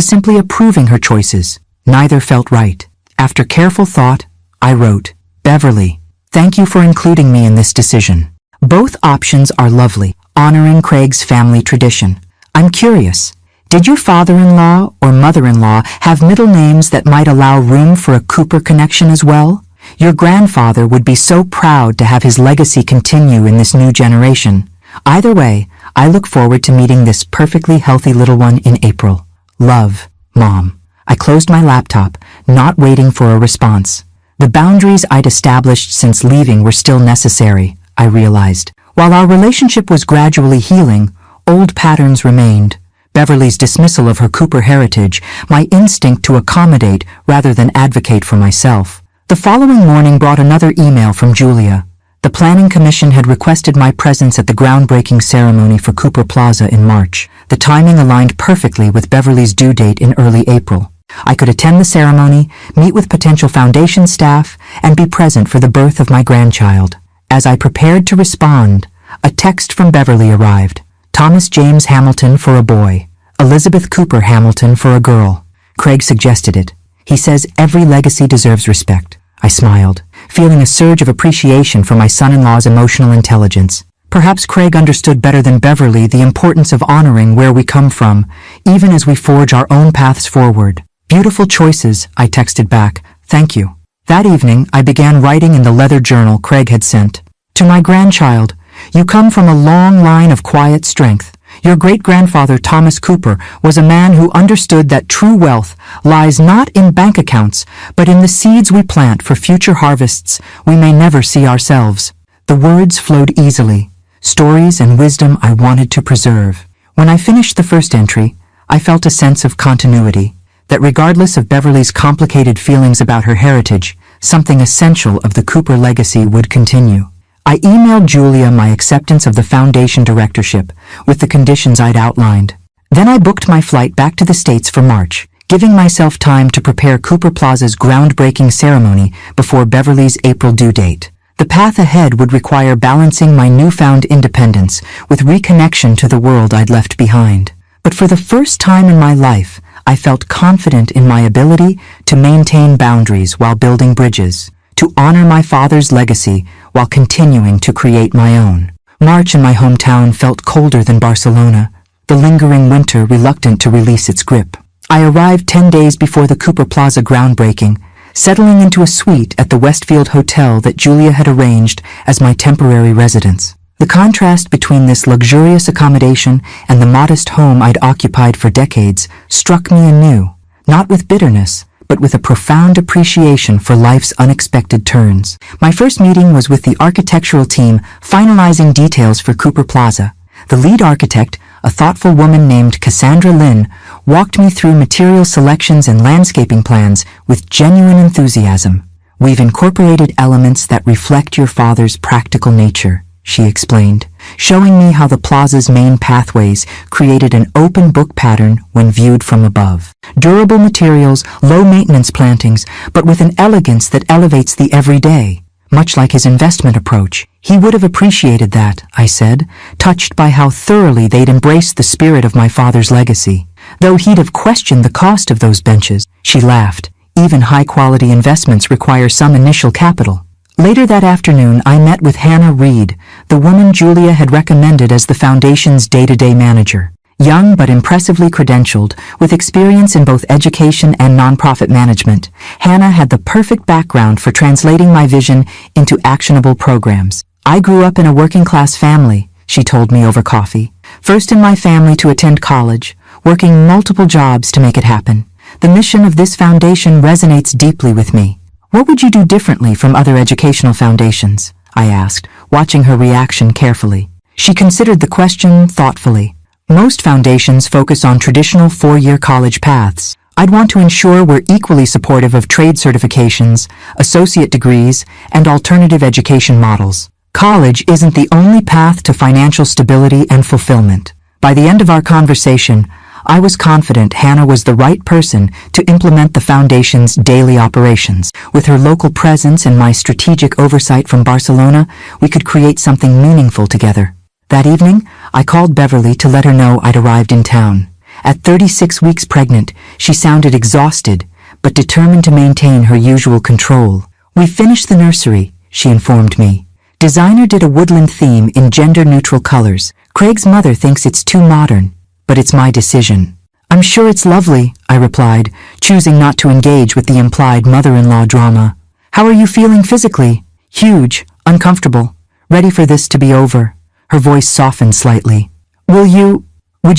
simply approving her choices. Neither felt right. After careful thought, I wrote, Beverly, thank you for including me in this decision. Both options are lovely, honoring Craig's family tradition. I'm curious, did your father-in-law or mother-in-law have middle names that might allow room for a Cooper connection as well? Your grandfather would be so proud to have his legacy continue in this new generation. Either way, I look forward to meeting this perfectly healthy little one in April. Love, Mom. I closed my laptop, not waiting for a response. The boundaries I'd established since leaving were still necessary, I realized. While our relationship was gradually healing, old patterns remained. Beverly's dismissal of her Cooper heritage, my instinct to accommodate rather than advocate for myself. The following morning brought another email from Julia. The Planning Commission had requested my presence at the groundbreaking ceremony for Cooper Plaza in March. The timing aligned perfectly with Beverly's due date in early April. I could attend the ceremony, meet with potential foundation staff, and be present for the birth of my grandchild. As I prepared to respond, a text from Beverly arrived. Thomas James Hamilton for a boy, Elizabeth Cooper Hamilton for a girl. Craig suggested it. He says every legacy deserves respect. I smiled, feeling a surge of appreciation for my son-in-law's emotional intelligence. Perhaps Craig understood better than Beverly the importance of honoring where we come from, even as we forge our own paths forward. Beautiful choices, I texted back. Thank you. That evening, I began writing in the leather journal Craig had sent. To my grandchild, you come from a long line of quiet strength. Your great-grandfather Thomas Cooper was a man who understood that true wealth lies not in bank accounts, but in the seeds we plant for future harvests we may never see ourselves. The words flowed easily, stories and wisdom I wanted to preserve. When I finished the first entry, I felt a sense of continuity, that regardless of Beverly's complicated feelings about her heritage, something essential of the Cooper legacy would continue. I emailed Julia my acceptance of the foundation directorship with the conditions I'd outlined. Then I booked my flight back to the States for March, giving myself time to prepare Cooper Plaza's groundbreaking ceremony before Beverly's April due date. The path ahead would require balancing my newfound independence with reconnection to the world I'd left behind. But for the first time in my life, I felt confident in my ability to maintain boundaries while building bridges, to honor my father's legacy while continuing to create my own. March in my hometown felt colder than Barcelona, the lingering winter reluctant to release its grip. I arrived 10 days before the Cooper Plaza groundbreaking, settling into a suite at the Westfield Hotel that Julia had arranged as my temporary residence. The contrast between this luxurious accommodation and the modest home I'd occupied for decades struck me anew, not with bitterness, but with a profound appreciation for life's unexpected turns. My first meeting was with the architectural team finalizing details for Cooper Plaza. The lead architect, a thoughtful woman named Cassandra Lynn, walked me through material selections and landscaping plans with genuine enthusiasm. "We've incorporated elements that reflect your father's practical nature," she explained, showing me how the plaza's main pathways created an open book pattern when viewed from above. Durable materials, low-maintenance plantings, but with an elegance that elevates the everyday. Much like his investment approach. He would have appreciated that, I said, touched by how thoroughly they'd embraced the spirit of my father's legacy. Though he'd have questioned the cost of those benches, she laughed. Even high-quality investments require some initial capital. Later that afternoon, I met with Hannah Reed, the woman Julia had recommended as the foundation's day-to-day manager. Young but impressively credentialed, with experience in both education and nonprofit management, Hannah had the perfect background for translating my vision into actionable programs. "I grew up in a working-class family," she told me over coffee. "First in my family to attend college, working multiple jobs to make it happen. The mission of this foundation resonates deeply with me." "What would you do differently from other educational foundations?" I asked, watching her reaction carefully. She considered the question thoughtfully. "Most foundations focus on traditional 4-year college paths. I'd want to ensure we're equally supportive of trade certifications, associate degrees, and alternative education models. College isn't the only path to financial stability and fulfillment." By the end of our conversation, I was confident Hannah was the right person to implement the foundation's daily operations. With her local presence and my strategic oversight from Barcelona, we could create something meaningful together. That evening, I called Beverly to let her know I'd arrived in town. At 36 weeks pregnant, she sounded exhausted, but determined to maintain her usual control. "We finished the nursery," she informed me. "Designer did a woodland theme in gender-neutral colors. Craig's mother thinks it's too modern, but it's my decision." "I'm sure it's lovely," I replied, choosing not to engage with the implied mother-in-law drama. "How are you feeling physically?" "Huge, uncomfortable, ready for this to be over." Her voice softened slightly. Would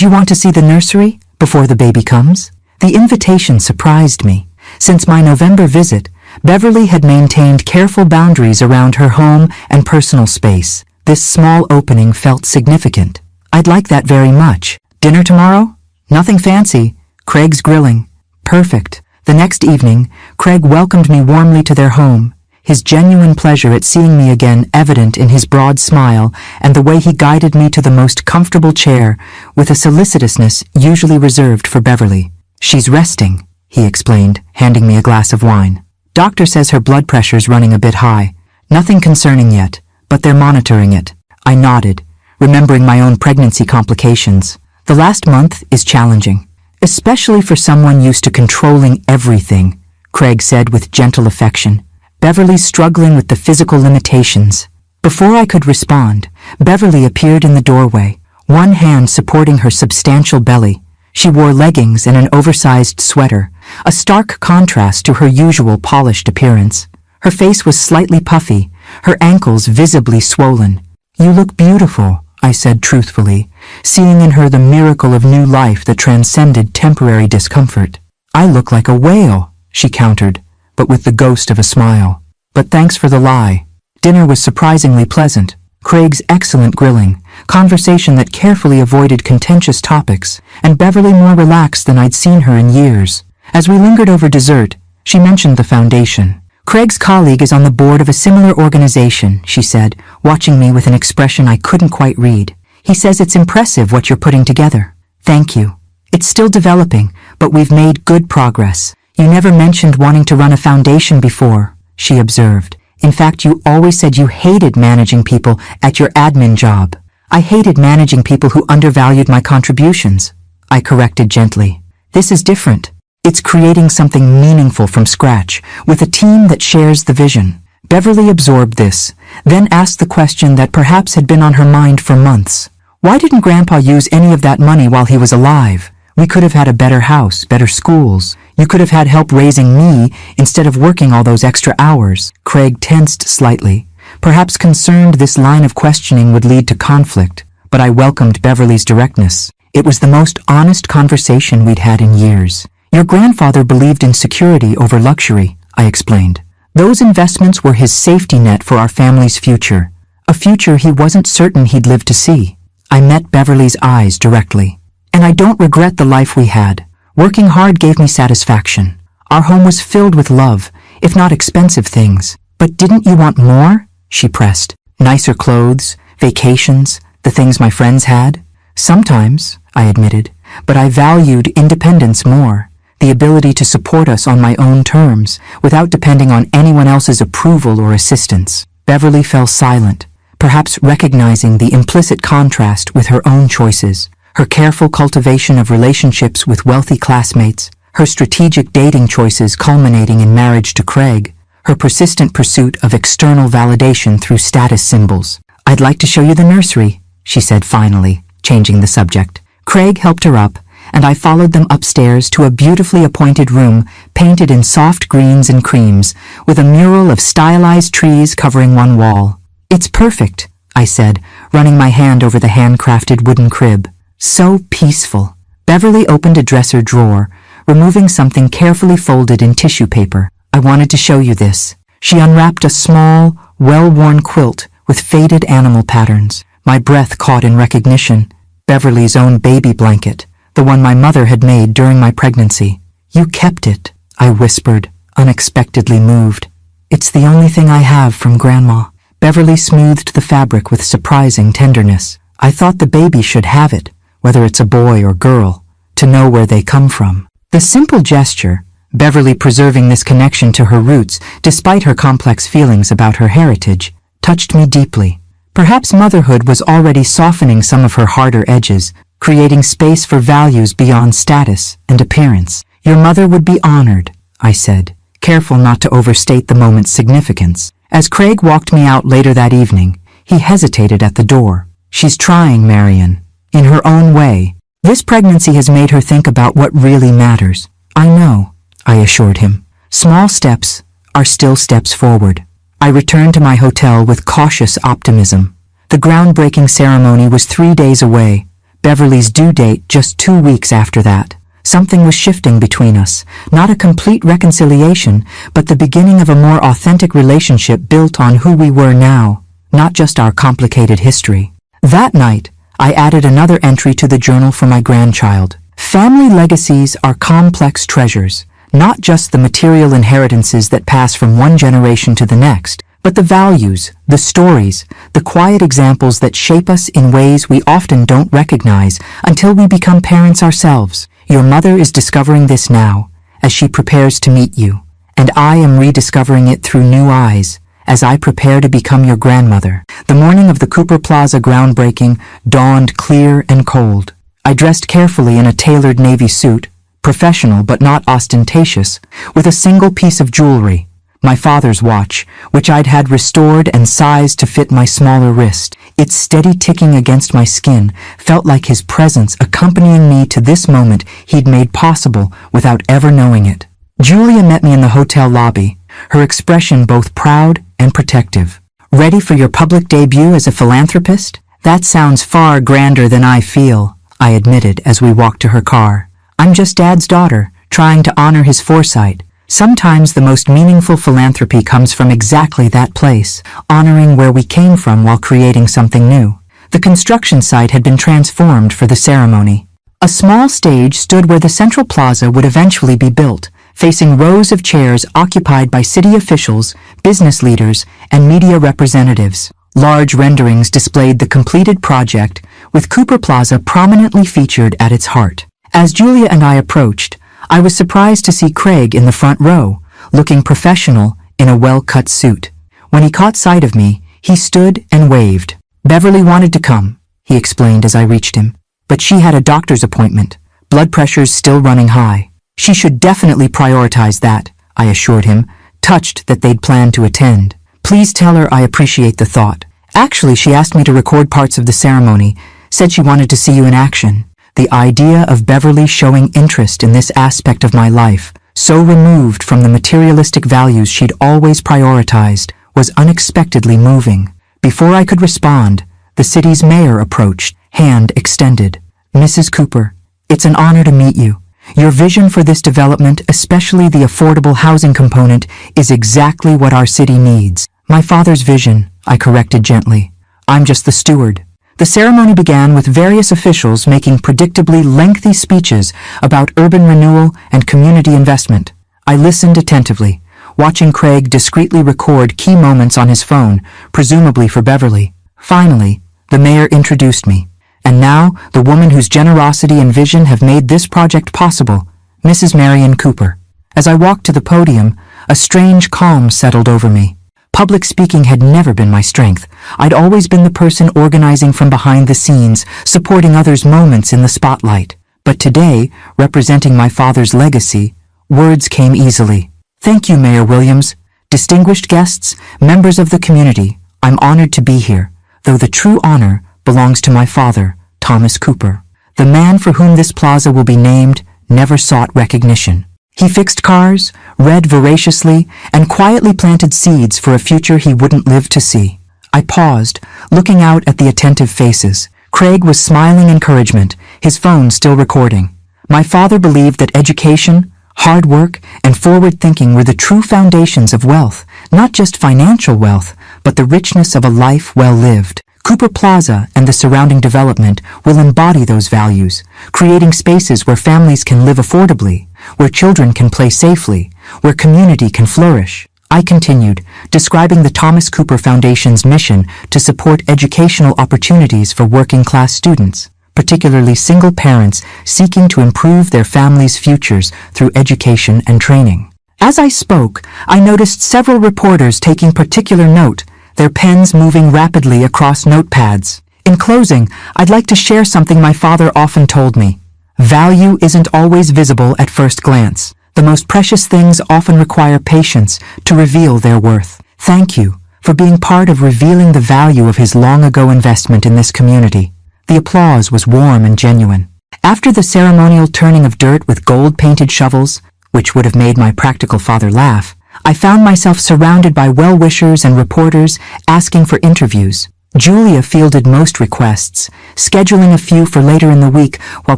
you want to see the nursery before the baby comes?" The invitation surprised me. Since my November visit, Beverly had maintained careful boundaries around her home and personal space. This small opening felt significant. "I'd like that very much. Dinner tomorrow?" "Nothing fancy. Craig's grilling." "Perfect." The next evening, Craig welcomed me warmly to their home, his genuine pleasure at seeing me again evident in his broad smile and the way he guided me to the most comfortable chair with a solicitousness usually reserved for Beverly. "She's resting," he explained, handing me a glass of wine. "Doctor says her blood pressure's running a bit high. Nothing concerning yet, but they're monitoring it." I nodded, remembering my own pregnancy complications. "The last month is challenging, especially for someone used to controlling everything," Craig said with gentle affection. "Beverly's struggling with the physical limitations." Before I could respond, Beverly appeared in the doorway, one hand supporting her substantial belly. She wore leggings and an oversized sweater, a stark contrast to her usual polished appearance. Her face was slightly puffy, her ankles visibly swollen. "You look beautiful," I said truthfully, seeing in her the miracle of new life that transcended temporary discomfort. "I look like a whale," she countered, but with the ghost of a smile. "But thanks for the lie." Dinner was surprisingly pleasant. Craig's excellent grilling, conversation that carefully avoided contentious topics, and Beverly more relaxed than I'd seen her in years. As we lingered over dessert, she mentioned the foundation. "Craig's colleague is on the board of a similar organization," she said, watching me with an expression I couldn't quite read. "He says it's impressive what you're putting together." "Thank you. It's still developing, but we've made good progress." "You never mentioned wanting to run a foundation before," she observed. "In fact, you always said you hated managing people at your admin job." "I hated managing people who undervalued my contributions." I corrected gently. This is different. It's creating something meaningful from scratch, with a team that shares the vision. Beverly absorbed this, then asked the question that perhaps had been on her mind for months. Why didn't Grandpa use any of that money while he was alive? We could have had a better house, better schools. You could have had help raising me instead of working all those extra hours. Craig tensed slightly, perhaps concerned this line of questioning would lead to conflict, but I welcomed Beverly's directness. It was the most honest conversation we'd had in years. Your grandfather believed in security over luxury, I explained. Those investments were his safety net for our family's future, a future he wasn't certain he'd live to see. I met Beverly's eyes directly. And I don't regret the life we had. Working hard gave me satisfaction. Our home was filled with love, if not expensive things. But didn't you want more? She pressed. Nicer clothes, vacations, the things my friends had? Sometimes, I admitted, but I valued independence more. The ability to support us on my own terms, without depending on anyone else's approval or assistance. Beverly fell silent, perhaps recognizing the implicit contrast with her own choices. Her careful cultivation of relationships with wealthy classmates, her strategic dating choices culminating in marriage to Craig, her persistent pursuit of external validation through status symbols. I'd like to show you the nursery, she said finally, changing the subject. Craig helped her up, and I followed them upstairs to a beautifully appointed room painted in soft greens and creams, with a mural of stylized trees covering one wall. It's perfect, I said, running my hand over the handcrafted wooden crib. So peaceful. Beverly opened a dresser drawer, removing something carefully folded in tissue paper. I wanted to show you this. She unwrapped a small, well-worn quilt with faded animal patterns. My breath caught in recognition. Beverly's own baby blanket, the one my mother had made during my pregnancy. You kept it, I whispered, unexpectedly moved. It's the only thing I have from Grandma. Beverly smoothed the fabric with surprising tenderness. I thought the baby should have it, whether it's a boy or girl, to know where they come from. The simple gesture, Beverly preserving this connection to her roots despite her complex feelings about her heritage, touched me deeply. Perhaps motherhood was already softening some of her harder edges, creating space for values beyond status and appearance. Your mother would be honored, I said, careful not to overstate the moment's significance. As Craig walked me out later that evening, he hesitated at the door. She's trying, Marion. In her own way. This pregnancy has made her think about what really matters. I know, I assured him. Small steps are still steps forward. I returned to my hotel with cautious optimism. The groundbreaking ceremony was 3 days away, Beverly's due date just 2 weeks after that. Something was shifting between us, not a complete reconciliation, but the beginning of a more authentic relationship built on who we were now, not just our complicated history. That night, I added another entry to the journal for my grandchild. Family legacies are complex treasures, not just the material inheritances that pass from one generation to the next, but the values, the stories, the quiet examples that shape us in ways we often don't recognize until we become parents ourselves. Your mother is discovering this now, as she prepares to meet you, and I am rediscovering it through new eyes, as I prepare to become your grandmother. The morning of the Cooper Plaza groundbreaking dawned clear and cold. I dressed carefully in a tailored navy suit, professional but not ostentatious, with a single piece of jewelry, my father's watch, which I'd had restored and sized to fit my smaller wrist. Its steady ticking against my skin felt like his presence accompanying me to this moment he'd made possible without ever knowing it. Julia met me in the hotel lobby, her expression both proud and protective. Ready for your public debut as a philanthropist? That sounds far grander than I feel, I admitted as we walked to her car. I'm just Dad's daughter, trying to honor his foresight. Sometimes the most meaningful philanthropy comes from exactly that place, honoring where we came from while creating something new. The construction site had been transformed for the ceremony. A small stage stood where the central plaza would eventually be built, facing rows of chairs occupied by city officials, business leaders, and media representatives. Large renderings displayed the completed project, with Cooper Plaza prominently featured at its heart. As Julia and I approached, I was surprised to see Craig in the front row, looking professional in a well-cut suit. When he caught sight of me, he stood and waved. Beverly wanted to come, he explained as I reached him, but she had a doctor's appointment, Blood pressure's still running high. She should definitely prioritize that, I assured him, touched that they'd planned to attend. Please tell her I appreciate the thought. Actually, she asked me to record parts of the ceremony, said she wanted to see you in action. The idea of Beverly showing interest in this aspect of my life, so removed from the materialistic values she'd always prioritized, was unexpectedly moving. Before I could respond, the city's mayor approached, hand extended. Mrs. Cooper, it's an honor to meet you. Your vision for this development, especially the affordable housing component, is exactly what our city needs. My father's vision, I corrected gently. I'm just the steward. The ceremony began with various officials making predictably lengthy speeches about urban renewal and community investment. I listened attentively, watching Craig discreetly record key moments on his phone, presumably for Beverly. Finally, the mayor introduced me. And now, the woman whose generosity and vision have made this project possible, Mrs. Marion Cooper. As I walked to the podium, a strange calm settled over me. Public speaking had never been my strength. I'd always been the person organizing from behind the scenes, supporting others' moments in the spotlight. But today, representing my father's legacy, words came easily. Thank you, Mayor Williams. Distinguished guests, members of the community, I'm honored to be here, though the true honor belongs to my father, Thomas Cooper. The man for whom this plaza will be named never sought recognition. He fixed cars, read voraciously, and quietly planted seeds for a future he wouldn't live to see. I paused, looking out at the attentive faces. Craig was smiling encouragement, his phone still recording. My father believed that education, hard work, and forward thinking were the true foundations of wealth, not just financial wealth, but the richness of a life well lived. Cooper Plaza and the surrounding development will embody those values, creating spaces where families can live affordably, where children can play safely, where community can flourish. I continued, describing the Thomas Cooper Foundation's mission to support educational opportunities for working-class students, particularly single parents seeking to improve their families' futures through education and training. As I spoke, I noticed several reporters taking particular note, their pens moving rapidly across notepads. In closing, I'd like to share something my father often told me. Value isn't always visible at first glance. The most precious things often require patience to reveal their worth. Thank you for being part of revealing the value of his long-ago investment in this community. The applause was warm and genuine. After the ceremonial turning of dirt with gold-painted shovels, which would have made my practical father laugh, I found myself surrounded by well-wishers and reporters asking for interviews. Julia fielded most requests, scheduling a few for later in the week while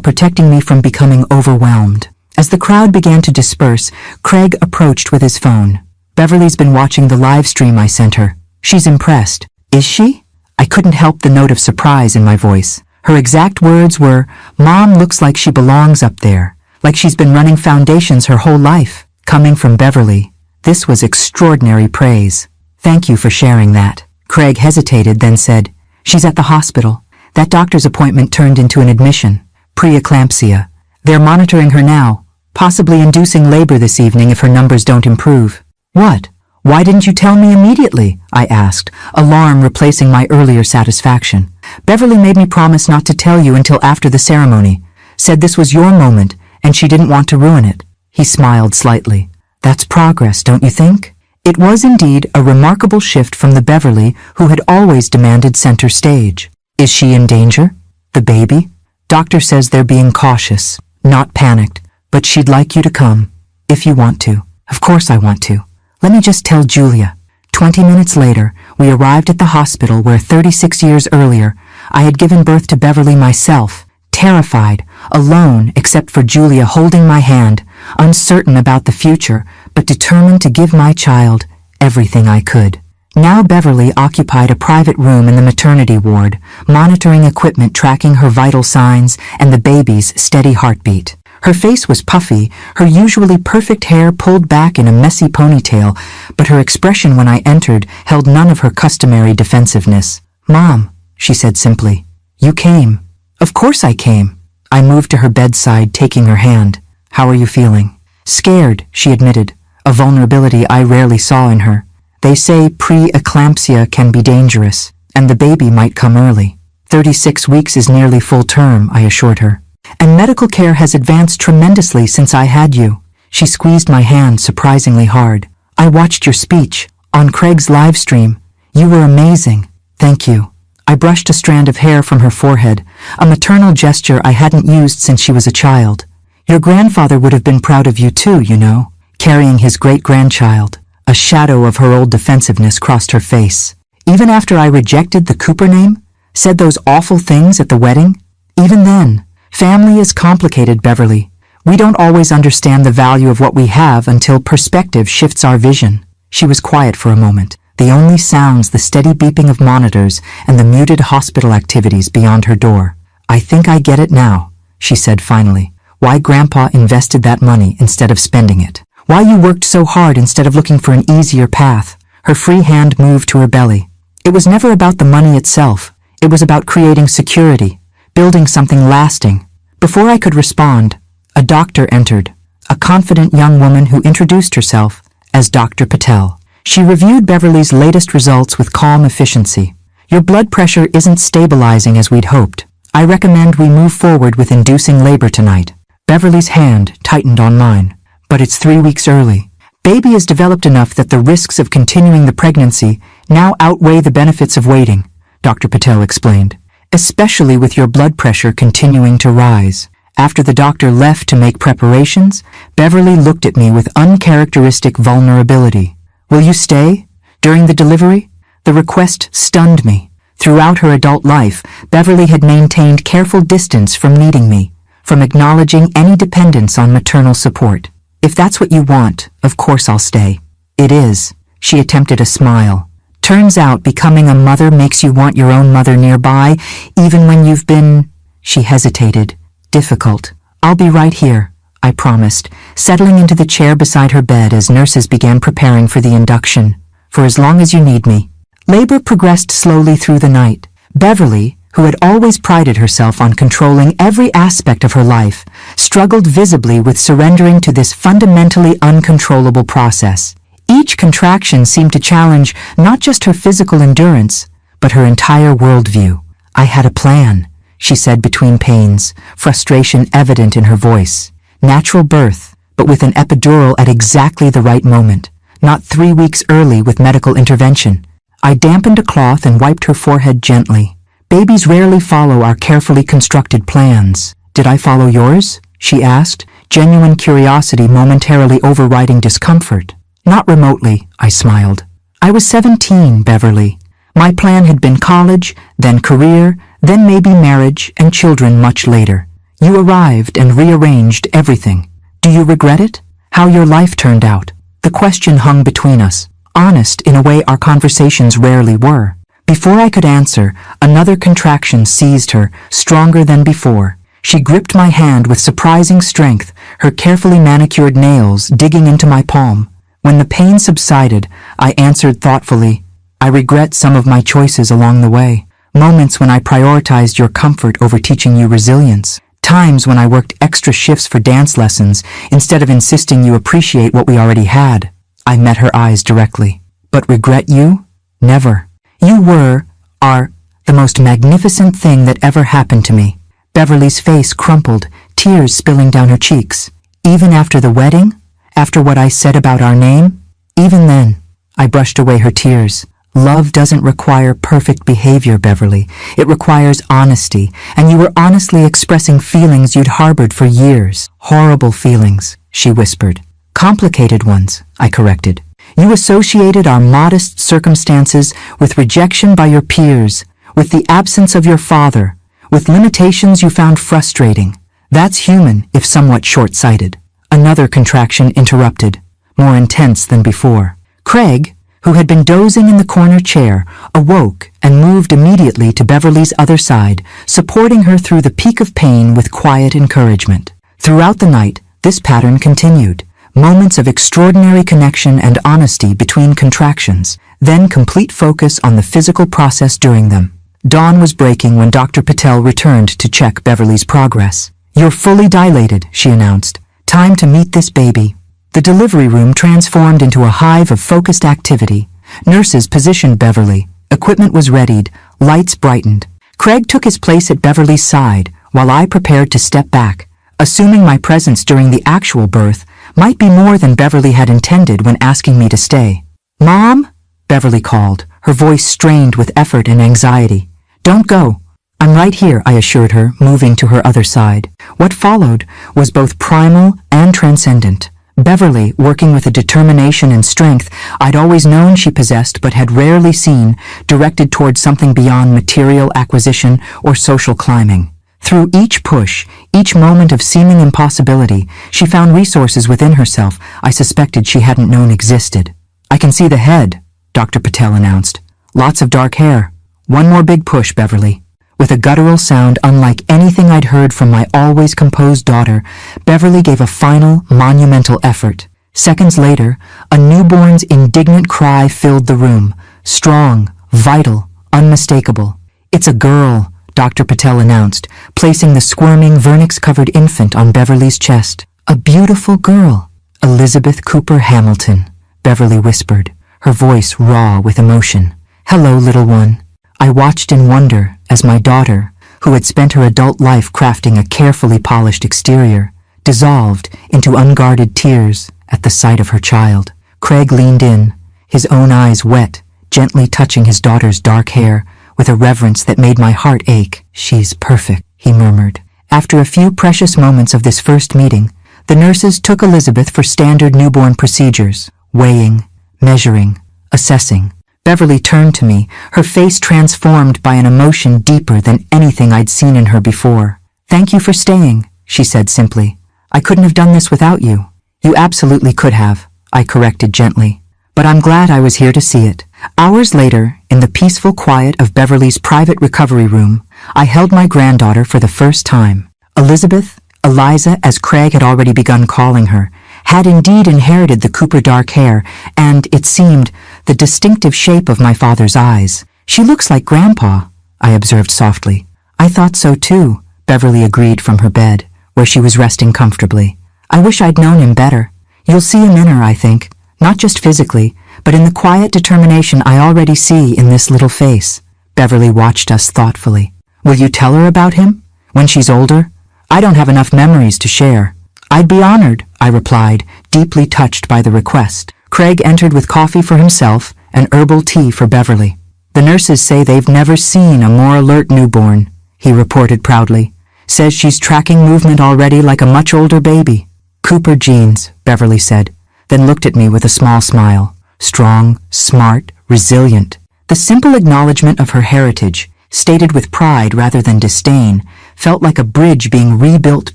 protecting me from becoming overwhelmed. As the crowd began to disperse, Craig approached with his phone. Beverly's been watching the live stream I sent her. She's impressed. Is she? I couldn't help the note of surprise in my voice. Her exact words were, "Mom looks like she belongs up there, like she's been running foundations her whole life." Coming from Beverly, this was extraordinary praise. Thank you for sharing that. Craig hesitated, then said, "She's at the hospital. That doctor's appointment turned into an admission. Preeclampsia. They're monitoring her now, possibly inducing labor this evening if her numbers don't improve." "What? Why didn't you tell me immediately?" I asked, alarm replacing my earlier satisfaction. "Beverly made me promise not to tell you until after the ceremony. Said this was your moment, and she didn't want to ruin it." He smiled slightly. "That's progress, don't you think?" It was indeed a remarkable shift from the Beverly who had always demanded center stage. "Is she in danger? The baby?" "Doctor says they're being cautious, not panicked, but she'd like you to come, if you want to." "Of course I want to. Let me just tell Julia." 20 minutes later, we arrived at the hospital where 36 years earlier, I had given birth to Beverly myself, terrified, alone except for Julia holding my hand, uncertain about the future, but determined to give my child everything I could. Now Beverly occupied a private room in the maternity ward, monitoring equipment tracking her vital signs and the baby's steady heartbeat. Her face was puffy, her usually perfect hair pulled back in a messy ponytail, but her expression when I entered held none of her customary defensiveness. "Mom," she said simply. "You came." "Of course I came." I moved to her bedside, taking her hand. "How are you feeling?" "Scared," she admitted, a vulnerability I rarely saw in her. "They say preeclampsia can be dangerous, and the baby might come early." 36 weeks is nearly full term, I assured her. And medical care has advanced tremendously since I had you. She squeezed my hand surprisingly hard. I watched your speech on Craig's live stream. You were amazing. Thank you. I brushed a strand of hair from her forehead, a maternal gesture I hadn't used since she was a child. Your grandfather would have been proud of you too, you know, carrying his great-grandchild. A shadow of her old defensiveness crossed her face. Even after I rejected the Cooper name, said those awful things at the wedding? Even then, family is complicated, Beverly. We don't always understand the value of what we have until perspective shifts our vision. She was quiet for a moment, the only sounds the steady beeping of monitors and the muted hospital activities beyond her door. I think I get it now, she said finally. Why Grandpa invested that money instead of spending it. Why you worked so hard instead of looking for an easier path. Her free hand moved to her belly. It was never about the money itself. It was about creating security, building something lasting. Before I could respond, a doctor entered, a confident young woman who introduced herself as Dr. Patel. She reviewed Beverly's latest results with calm efficiency. Your blood pressure isn't stabilizing as we'd hoped. I recommend we move forward with inducing labor tonight. Beverly's hand tightened on mine. But it's 3 weeks early. Baby is developed enough that the risks of continuing the pregnancy now outweigh the benefits of waiting, Dr. Patel explained, especially with your blood pressure continuing to rise. After the doctor left to make preparations, Beverly looked at me with uncharacteristic vulnerability. Will you stay? During the delivery? The request stunned me. Throughout her adult life, Beverly had maintained careful distance from needing me, from acknowledging any dependence on maternal support. If that's what you want, of course I'll stay. It is. She attempted a smile. Turns out becoming a mother makes you want your own mother nearby, even when you've been... She hesitated. Difficult. I'll be right here, I promised, settling into the chair beside her bed as nurses began preparing for the induction. For as long as you need me. Labor progressed slowly through the night. Beverly, who had always prided herself on controlling every aspect of her life, struggled visibly with surrendering to this fundamentally uncontrollable process. Each contraction seemed to challenge not just her physical endurance, but her entire worldview. I had a plan, she said between pains, frustration evident in her voice. Natural birth, but with an epidural at exactly the right moment, not 3 weeks early with medical intervention. I dampened a cloth and wiped her forehead gently. Babies rarely follow our carefully constructed plans. Did I follow yours? She asked, genuine curiosity momentarily overriding discomfort. Not remotely, I smiled. I was 17, Beverly. My plan had been college, then career, then maybe marriage and children much later. You arrived and rearranged everything. Do you regret it? How your life turned out? The question hung between us, honest in a way our conversations rarely were. Before I could answer, another contraction seized her, stronger than before. She gripped my hand with surprising strength, her carefully manicured nails digging into my palm. When the pain subsided, I answered thoughtfully, I regret some of my choices along the way. Moments when I prioritized your comfort over teaching you resilience. Times when I worked extra shifts for dance lessons instead of insisting you appreciate what we already had. I met her eyes directly. But regret you? Never. You are the most magnificent thing that ever happened to me. Beverly's face crumpled, tears spilling down her cheeks. Even after the wedding? After what I said about our name? Even then, I brushed away her tears. Love doesn't require perfect behavior, Beverly. It requires honesty, and you were honestly expressing feelings you'd harbored for years. Horrible feelings, she whispered. Complicated ones, I corrected. You associated our modest circumstances with rejection by your peers, with the absence of your father, with limitations you found frustrating. That's human, if somewhat short-sighted. Another contraction interrupted, more intense than before. Craig, who had been dozing in the corner chair, awoke and moved immediately to Beverly's other side, supporting her through the peak of pain with quiet encouragement. Throughout the night, this pattern continued. Moments of extraordinary connection and honesty between contractions, then complete focus on the physical process during them. Dawn was breaking when Dr. Patel returned to check Beverly's progress. You're fully dilated, she announced. Time to meet this baby. The delivery room transformed into a hive of focused activity. Nurses positioned Beverly. Equipment was readied. Lights brightened. Craig took his place at Beverly's side, while I prepared to step back, assuming my presence during the actual birth might be more than Beverly had intended when asking me to stay. "Mom?" Beverly called, her voice strained with effort and anxiety. "Don't go." "I'm right here," I assured her, moving to her other side. What followed was both primal and transcendent. Beverly, working with a determination and strength I'd always known she possessed but had rarely seen, directed toward something beyond material acquisition or social climbing. Through each push, each moment of seeming impossibility, she found resources within herself I suspected she hadn't known existed. "I can see the head," Dr. Patel announced. "Lots of dark hair. One more big push, Beverly." With a guttural sound unlike anything I'd heard from my always composed daughter, Beverly gave a final, monumental effort. Seconds later, a newborn's indignant cry filled the room. Strong, vital, unmistakable. "It's a girl," Dr. Patel announced, placing the squirming, vernix-covered infant on Beverly's chest. "A beautiful girl. Elizabeth Cooper Hamilton," Beverly whispered, her voice raw with emotion. "Hello, little one." I watched in wonder as my daughter, who had spent her adult life crafting a carefully polished exterior, dissolved into unguarded tears at the sight of her child. Craig leaned in, his own eyes wet, gently touching his daughter's dark hair with a reverence that made my heart ache. "She's perfect," he murmured. After a few precious moments of this first meeting, the nurses took Elizabeth for standard newborn procedures, weighing, measuring, assessing. Beverly turned to me, her face transformed by an emotion deeper than anything I'd seen in her before. "Thank you for staying," she said simply. "I couldn't have done this without you." "You absolutely could have," I corrected gently. "But I'm glad I was here to see it." Hours later, in the peaceful quiet of Beverly's private recovery room, I held my granddaughter for the first time. Elizabeth, Eliza, as Craig had already begun calling her, had indeed inherited the Cooper dark hair and, it seemed, the distinctive shape of my father's eyes. "She looks like Grandpa," I observed softly. "I thought so too," Beverly agreed from her bed, where she was resting comfortably. "I wish I'd known him better. You'll see him in her, I think, not just physically, but in the quiet determination I already see in this little face." Beverly watched us thoughtfully. "Will you tell her about him? When she's older? I don't have enough memories to share." "I'd be honored," I replied, deeply touched by the request. Craig entered with coffee for himself and herbal tea for Beverly. "The nurses say they've never seen a more alert newborn," he reported proudly. "Says she's tracking movement already like a much older baby." "Cooper genes," Beverly said, then looked at me with a small smile. Strong, smart, resilient. The simple acknowledgement of her heritage, stated with pride rather than disdain, felt like a bridge being rebuilt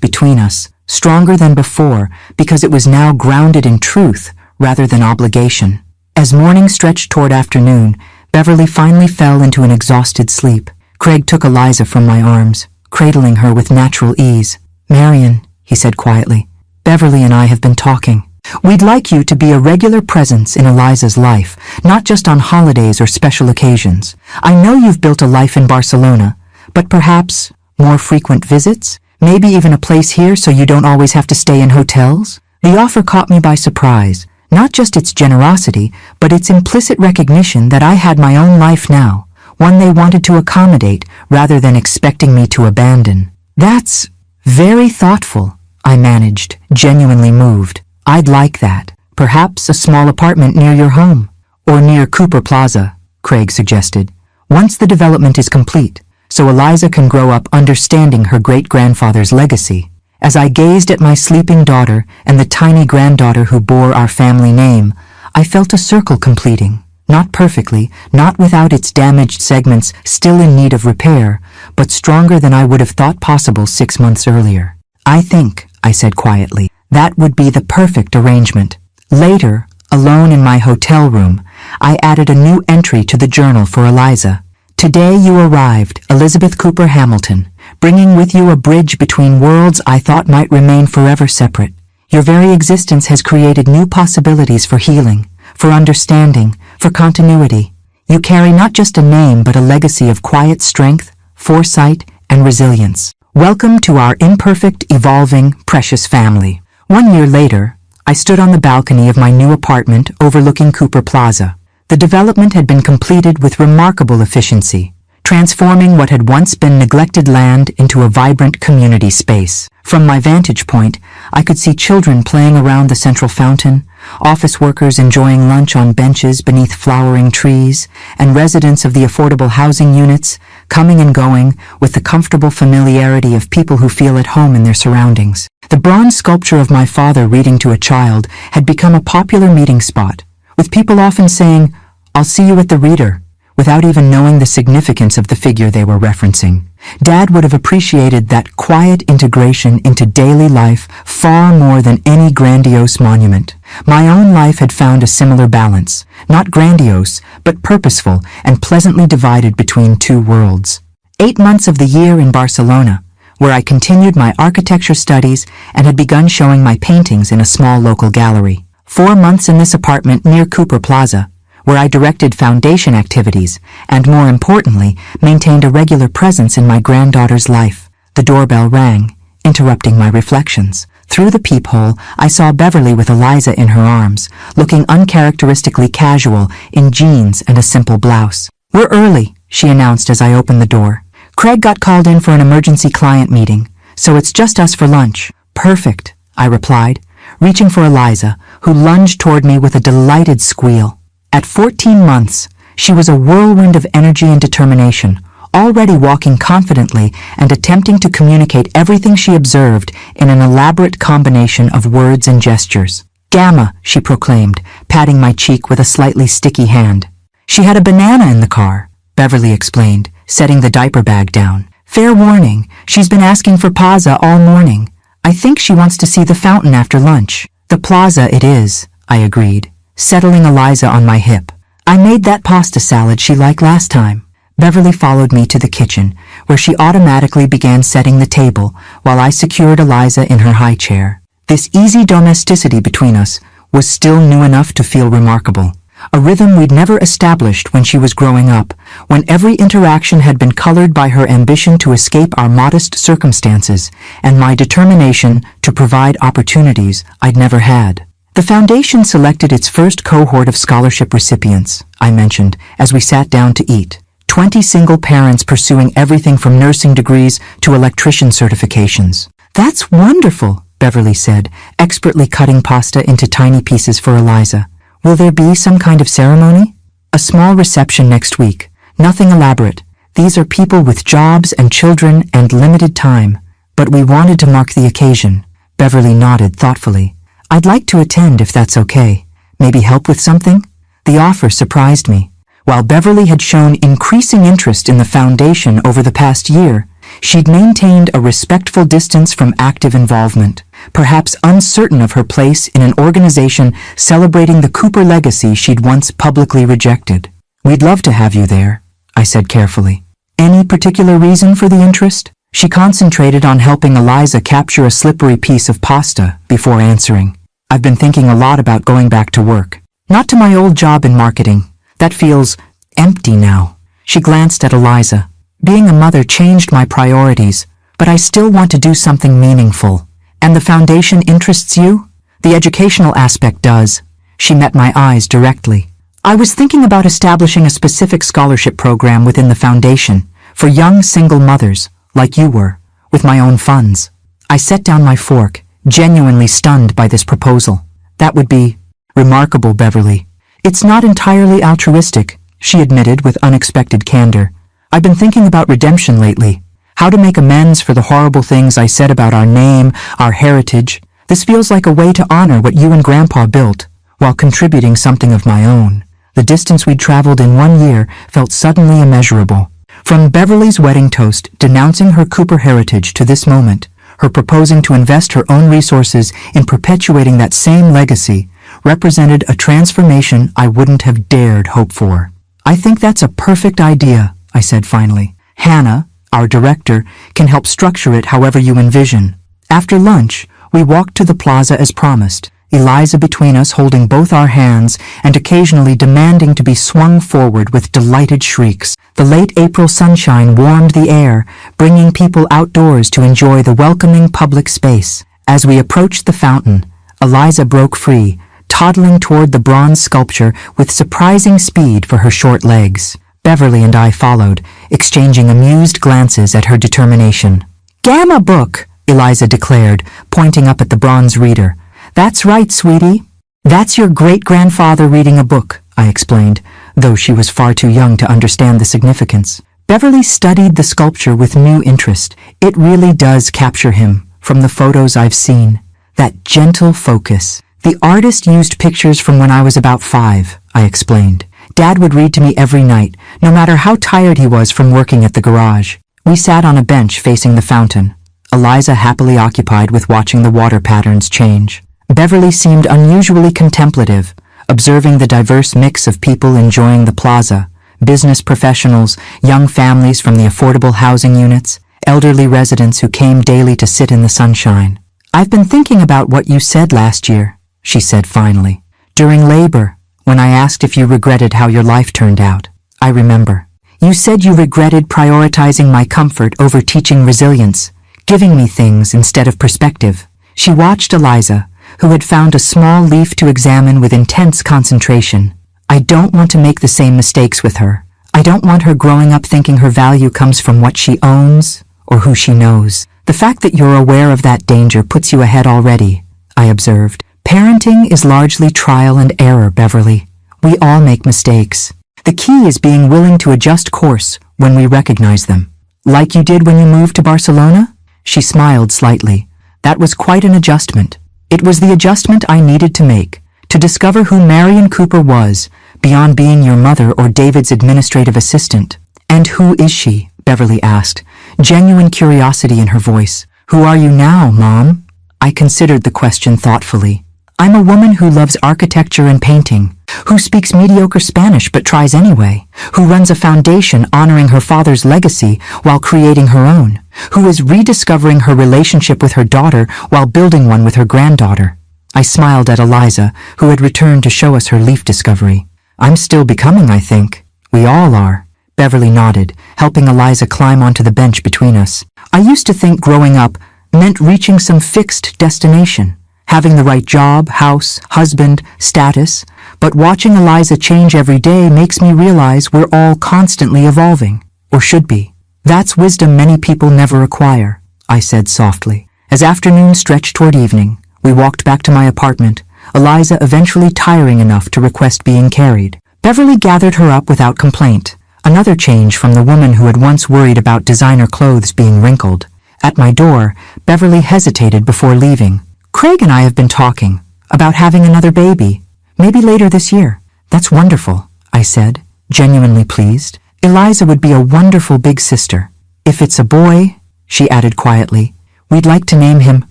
between us, stronger than before because it was now grounded in truth rather than obligation. As morning stretched toward afternoon, Beverly finally fell into an exhausted sleep. Craig took Eliza from my arms, cradling her with natural ease. "Marion," he said quietly, "Beverly and I have been talking. We'd like you to be a regular presence in Eliza's life, not just on holidays or special occasions. I know you've built a life in Barcelona, but perhaps more frequent visits? Maybe even a place here so you don't always have to stay in hotels?" The offer caught me by surprise, not just its generosity, but its implicit recognition that I had my own life now, one they wanted to accommodate rather than expecting me to abandon. "That's very thoughtful," I managed, genuinely moved. "I'd like that. Perhaps a small apartment near your home." "Or near Cooper Plaza," Craig suggested, "once the development is complete, so Eliza can grow up understanding her great-grandfather's legacy." As I gazed at my sleeping daughter and the tiny granddaughter who bore our family name, I felt a circle completing. Not perfectly, not without its damaged segments still in need of repair, but stronger than I would have thought possible 6 months earlier. "I think," I said quietly, "that would be the perfect arrangement." Later, alone in my hotel room, I added a new entry to the journal for Eliza. "Today you arrived, Elizabeth Cooper Hamilton, bringing with you a bridge between worlds I thought might remain forever separate. Your very existence has created new possibilities for healing, for understanding, for continuity. You carry not just a name but a legacy of quiet strength, foresight, and resilience. Welcome to our imperfect, evolving, precious family." 1 year later, I stood on the balcony of my new apartment overlooking Cooper Plaza. The development had been completed with remarkable efficiency. transforming what had once been neglected land into a vibrant community space. From my vantage point, I could see children playing around the central fountain, office workers enjoying lunch on benches beneath flowering trees, and residents of the affordable housing units coming and going with the comfortable familiarity of people who feel at home in their surroundings. The bronze sculpture of my father reading to a child had become a popular meeting spot, with people often saying, "I'll see you at the reader," without even knowing the significance of the figure they were referencing. Dad would have appreciated that quiet integration into daily life far more than any grandiose monument. My own life had found a similar balance, not grandiose, but purposeful and pleasantly divided between two worlds. 8 months of the year in Barcelona, where I continued my architecture studies and had begun showing my paintings in a small local gallery. 4 months in this apartment near Cooper Plaza, where I directed foundation activities and, more importantly, maintained a regular presence in my granddaughter's life. The doorbell rang, interrupting my reflections. Through the peephole, I saw Beverly with Eliza in her arms, looking uncharacteristically casual in jeans and a simple blouse. "We're early," she announced as I opened the door. "Craig got called in for an emergency client meeting, so it's just us for lunch." "Perfect," I replied, reaching for Eliza, who lunged toward me with a delighted squeal. At 14 months, she was a whirlwind of energy and determination, already walking confidently and attempting to communicate everything she observed in an elaborate combination of words and gestures. "Gamma," she proclaimed, patting my cheek with a slightly sticky hand. "She had a banana in the car," Beverly explained, setting the diaper bag down. "Fair warning, she's been asking for Paza all morning. I think she wants to see the fountain after lunch." "The plaza it is," I agreed, settling Eliza on my hip. "I made that pasta salad she liked last time." Beverly followed me to the kitchen, where she automatically began setting the table while I secured Eliza in her high chair. This easy domesticity between us was still new enough to feel remarkable, a rhythm we'd never established when she was growing up, when every interaction had been colored by her ambition to escape our modest circumstances and my determination to provide opportunities I'd never had. "The foundation selected its first cohort of scholarship recipients," I mentioned, as we sat down to eat. 20 single parents pursuing everything from nursing degrees to electrician certifications. "That's wonderful," Beverly said, expertly cutting pasta into tiny pieces for Eliza. "Will there be some kind of ceremony?" "A small reception next week. Nothing elaborate. These are people with jobs and children and limited time. But we wanted to mark the occasion." Beverly nodded thoughtfully. "I'd like to attend if that's okay. Maybe help with something?" The offer surprised me. While Beverly had shown increasing interest in the foundation over the past year, she'd maintained a respectful distance from active involvement, perhaps uncertain of her place in an organization celebrating the Cooper legacy she'd once publicly rejected. "We'd love to have you there," I said carefully. "Any particular reason for the interest?" She concentrated on helping Eliza capture a slippery piece of pasta before answering. "I've been thinking a lot about going back to work. Not to my old job in marketing. That feels empty now." She glanced at Eliza. "Being a mother changed my priorities, but I still want to do something meaningful." "And the foundation interests you?" "The educational aspect does." She met my eyes directly. "I was thinking about establishing a specific scholarship program within the foundation for young single mothers, like you were, with my own funds." I set down my fork, genuinely stunned by this proposal. "That would be remarkable, Beverly." "It's not entirely altruistic," she admitted with unexpected candor. "I've been thinking about redemption lately. How to make amends for the horrible things I said about our name, our heritage. This feels like a way to honor what you and Grandpa built, while contributing something of my own." The distance we'd traveled in 1 year felt suddenly immeasurable. From Beverly's wedding toast denouncing her Cooper heritage to this moment, her proposing to invest her own resources in perpetuating that same legacy, represented a transformation I wouldn't have dared hope for. "I think that's a perfect idea," I said finally. "Hannah, our director, can help structure it however you envision." After lunch, we walked to the plaza as promised, Eliza between us holding both our hands and occasionally demanding to be swung forward with delighted shrieks. The late April sunshine warmed the air, bringing people outdoors to enjoy the welcoming public space. As we approached the fountain, Eliza broke free, toddling toward the bronze sculpture with surprising speed for her short legs. Beverly and I followed, exchanging amused glances at her determination. "Gamma book," Eliza declared, pointing up at the bronze reader. "That's right, sweetie." "That's your great-grandfather reading a book," I explained, though she was far too young to understand the significance. Beverly studied the sculpture with new interest. "It really does capture him, from the photos I've seen. That gentle focus. The artist used pictures from when I was about 5, I explained. Dad would read to me every night, no matter how tired he was from working at the garage. We sat on a bench facing the fountain, Eliza happily occupied with watching the water patterns change. Beverly seemed unusually contemplative, observing the diverse mix of people enjoying the plaza, business professionals, young families from the affordable housing units, elderly residents who came daily to sit in the sunshine. "I've been thinking about what you said last year," she said finally. "During labor, when I asked if you regretted how your life turned out. I remember. You said you regretted prioritizing my comfort over teaching resilience, giving me things instead of perspective." She watched Eliza, who had found a small leaf to examine with intense concentration. "I don't want to make the same mistakes with her. I don't want her growing up thinking her value comes from what she owns or who she knows. The fact that you're aware of that danger puts you ahead already," I observed. "Parenting is largely trial and error, Beverly. We all make mistakes. The key is being willing to adjust course when we recognize them. Like you did when you moved to Barcelona?" She smiled slightly. "That was quite an adjustment. It was the adjustment I needed to make, to discover who Marion Cooper was, beyond being your mother or David's administrative assistant." "And who is she?" Beverly asked, genuine curiosity in her voice. "Who are you now, Mom?" I considered the question thoughtfully. "I'm a woman who loves architecture and painting, who speaks mediocre Spanish but tries anyway, who runs a foundation honoring her father's legacy while creating her own, who is rediscovering her relationship with her daughter while building one with her granddaughter." I smiled at Eliza, who had returned to show us her leaf discovery. "I'm still becoming, I think." "We all are." Beverly nodded, helping Eliza climb onto the bench between us. "I used to think growing up meant reaching some fixed destination, having the right job, house, husband, status, but watching Eliza change every day makes me realize we're all constantly evolving, or should be. That's wisdom many people never acquire," I said softly. As afternoon stretched toward evening, we walked back to my apartment, Eliza eventually tiring enough to request being carried. Beverly gathered her up without complaint, another change from the woman who had once worried about designer clothes being wrinkled. At my door, Beverly hesitated before leaving. "Craig and I have been talking about having another baby, maybe later this year." "That's wonderful," I said, genuinely pleased. "Eliza would be a wonderful big sister. If it's a boy," she added quietly, "we'd like to name him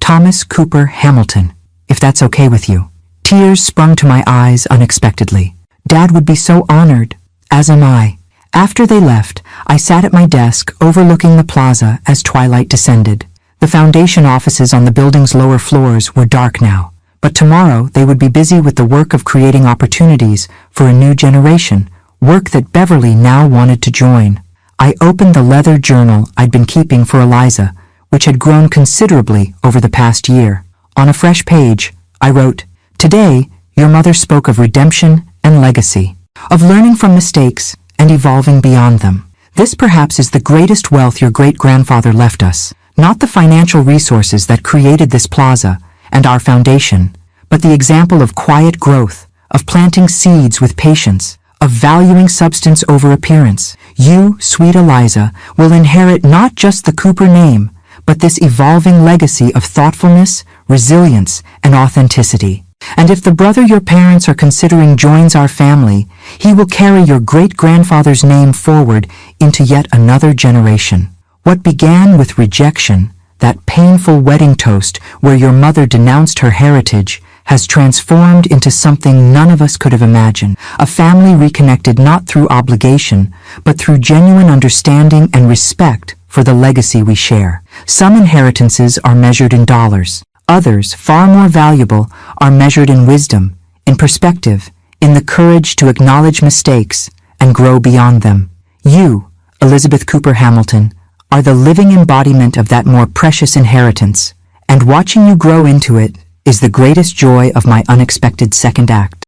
Thomas Cooper Hamilton, if that's okay with you." Tears sprung to my eyes unexpectedly. "Dad would be so honored, as am I." After they left, I sat at my desk overlooking the plaza as twilight descended. The foundation offices on the building's lower floors were dark now, but tomorrow they would be busy with the work of creating opportunities for a new generation, work that Beverly now wanted to join. I opened the leather journal I'd been keeping for Eliza, which had grown considerably over the past year. On a fresh page, I wrote, "Today, your mother spoke of redemption and legacy, of learning from mistakes and evolving beyond them. This perhaps is the greatest wealth your great-grandfather left us, not the financial resources that created this plaza and our foundation, but the example of quiet growth, of planting seeds with patience, of valuing substance over appearance. You, sweet Eliza, will inherit not just the Cooper name, but this evolving legacy of thoughtfulness, resilience, and authenticity. And if the brother your parents are considering joins our family, he will carry your great-grandfather's name forward into yet another generation. What began with rejection, that painful wedding toast where your mother denounced her heritage, has transformed into something none of us could have imagined. A family reconnected not through obligation, but through genuine understanding and respect for the legacy we share. Some inheritances are measured in dollars. Others, far more valuable, are measured in wisdom, in perspective, in the courage to acknowledge mistakes and grow beyond them. You, Elizabeth Cooper Hamilton, are the living embodiment of that more precious inheritance, and watching you grow into it is the greatest joy of my unexpected second act.